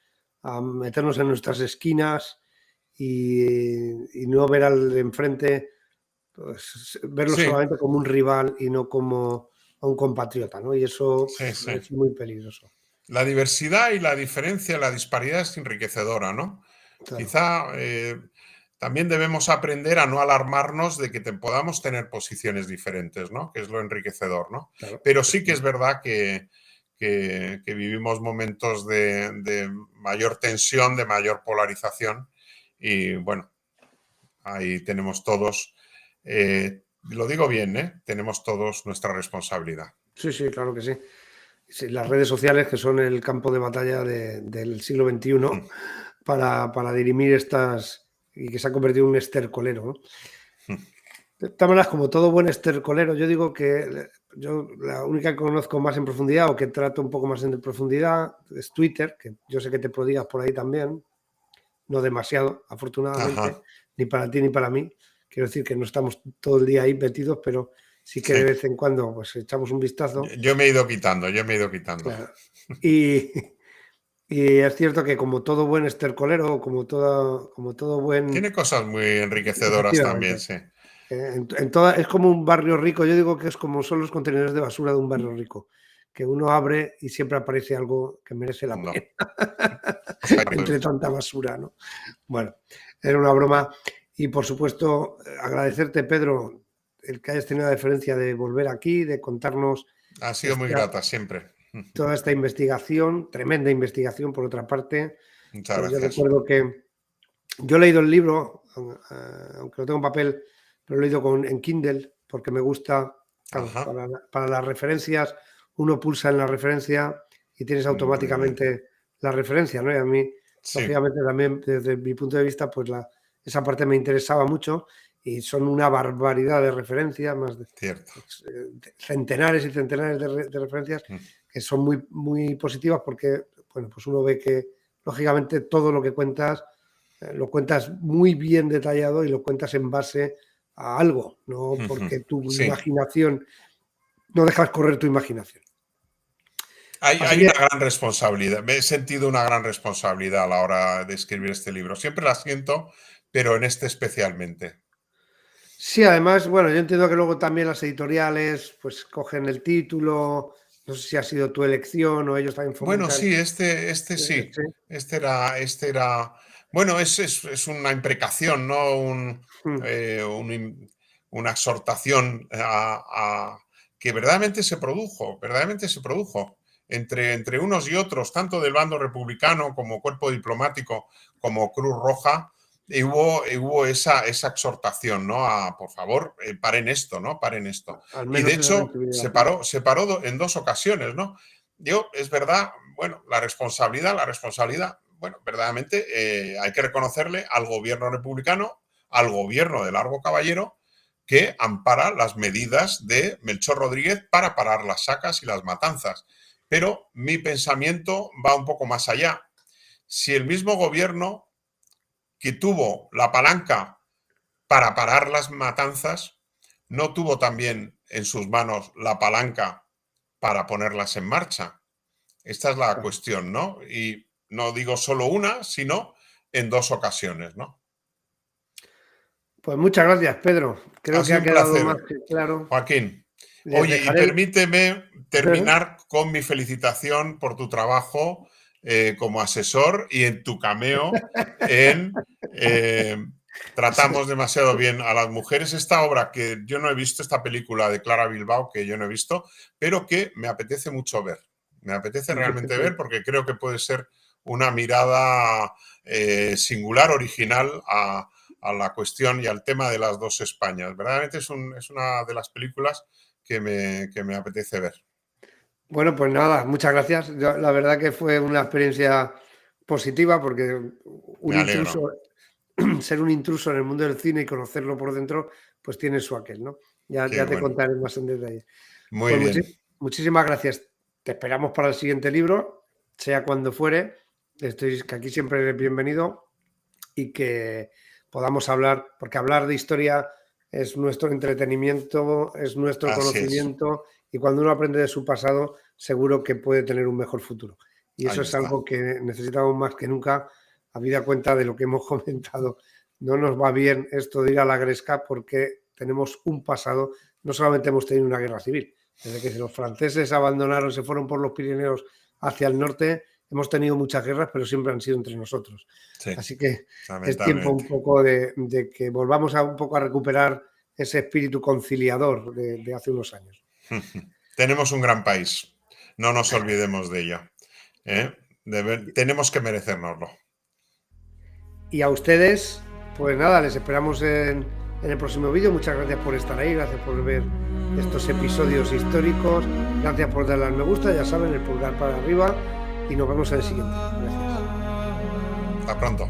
a meternos en nuestras esquinas y no ver al de enfrente, pues, verlo Sí, solamente como un rival y no como a un compatriota, ¿no? Y eso sí, sí. es muy peligroso. La diversidad y la diferencia, la disparidad es enriquecedora, ¿no? Claro, Quizá también debemos aprender a no alarmarnos de que podamos tener posiciones diferentes, ¿no? Que es lo enriquecedor, ¿no? claro. Pero sí que es verdad que vivimos momentos de mayor tensión, de mayor polarización y bueno, ahí tenemos todos, lo digo bien, ¿eh? Tenemos todos nuestra responsabilidad. Sí, sí, claro que sí. Sí, las redes sociales, que son el campo de batalla del siglo XXI Mm, para dirimir estas y que se ha convertido en un estercolero, ¿no? mm. De todas maneras, como todo buen estercolero, yo digo que yo la única que conozco más en profundidad o que trato un poco más en profundidad es Twitter, que yo sé que te prodigas por ahí también, no demasiado, afortunadamente, Ajá, ni para ti ni para mí. Quiero decir que no estamos todo el día ahí metidos, pero sí que de sí. vez en cuando pues echamos un vistazo. Yo me he ido quitando, yo me he ido quitando. Claro. Y, y es cierto que como todo buen estercolero, como todo buen... Tiene cosas muy enriquecedoras también, Efectivamente. sí. Es como un barrio rico, yo digo que es como son los contenedores de basura de un barrio rico, que uno abre y siempre aparece algo que merece la No, pena perfecto. entre tanta basura, ¿no? Bueno, era una broma y por supuesto agradecerte, Pedro, el que hayas tenido la deferencia de volver aquí, de contarnos Ha sido muy esta, grata siempre. toda esta investigación, tremenda investigación por otra parte. Muchas Yo gracias. recuerdo que yo he leído el libro, aunque lo tengo en papel, lo he leído en Kindle porque me gusta, claro, Ajá. para las referencias, uno pulsa en la referencia y tienes Muy bien. automáticamente la referencia, ¿no? Y a mí, Sí, lógicamente, también desde mi punto de vista, pues esa parte me interesaba mucho y son una barbaridad de referencias, cierto. pues, centenares y centenares de referencias que son muy, muy positivas porque, bueno, pues uno ve que, lógicamente, todo lo que cuentas lo cuentas muy bien detallado y lo cuentas en base a algo, no porque tu Sí. imaginación, no dejas correr tu imaginación. Así Hay que una gran responsabilidad. Me he sentido una gran responsabilidad a la hora de escribir este libro. Siempre la siento, pero en este especialmente. sí, además, bueno, yo entiendo que luego también las editoriales pues cogen el título, no sé si ha sido tu elección o ellos también Bueno, fomentan. sí, este sí. Sí, Este era. Bueno, es una imprecación, ¿no? mm, Una exhortación que verdaderamente se produjo entre unos y otros, tanto del bando republicano como cuerpo diplomático, como Cruz Roja, y hubo esa exhortación, ¿no? Por favor, paren esto, ¿no? Paren esto. al Y de menos esa hecho, sensibilidad. se paró en dos ocasiones, ¿no? Yo, es verdad, bueno, la responsabilidad, bueno, verdaderamente hay que reconocerle al gobierno republicano, al gobierno de Largo Caballero, que ampara las medidas de Melchor Rodríguez para parar las sacas y las matanzas. Pero mi pensamiento va un poco más allá. Si el mismo gobierno que tuvo la palanca para parar las matanzas, no tuvo también en sus manos la palanca para ponerlas en marcha. Esta es la Claro. cuestión, ¿no? Y no digo solo una, sino en dos ocasiones, ¿no? Pues muchas gracias, Pedro. Ha Creo que sido ha un quedado más placer, que claro. Joaquín. Les Oye, y dejaré el... permíteme terminar con mi felicitación por tu trabajo como asesor y en tu cameo en Tratamos demasiado bien a las mujeres. Esta obra que yo no he visto, esta película de Clara Bilbao que yo no he visto, pero que me apetece mucho ver. Me apetece realmente ver porque creo que puede ser una mirada singular, original a la cuestión y al tema de las dos Españas. Verdaderamente es una de las películas que me apetece ver. Bueno, pues nada, muchas gracias. La verdad que fue una experiencia positiva porque Me un intruso, alegro. ser un intruso en el mundo del cine y conocerlo por dentro, pues tiene su aquel, ¿no? Ya Qué te bueno. contaré más en detalle. Muy Pues bien. muchísimas gracias. Te esperamos para el siguiente libro, sea cuando fuere. Que aquí siempre eres bienvenido y que podamos hablar, porque hablar de historia es nuestro entretenimiento, es nuestro Así es. conocimiento, y cuando uno aprende de su pasado, seguro que puede tener un mejor futuro. Y eso Ahí es está. algo que necesitamos más que nunca, habida cuenta de lo que hemos comentado. No nos va bien esto de ir a la gresca porque tenemos un pasado, no solamente hemos tenido una guerra civil, desde que los franceses abandonaron, se fueron por los Pirineos hacia el norte, hemos tenido muchas guerras, pero siempre han sido entre nosotros. Sí, Así que es tiempo un lamentablemente. poco de que volvamos un poco a recuperar ese espíritu conciliador de hace unos años. Tenemos un gran país. No nos olvidemos de ello. ¿Eh? Tenemos que merecérnoslo. Y a ustedes, pues nada, les esperamos en el próximo vídeo. Muchas gracias por estar ahí, gracias por ver estos episodios históricos, gracias por darle al me gusta, ya saben, el pulgar para arriba, y nos vemos en el siguiente. Gracias. Hasta pronto.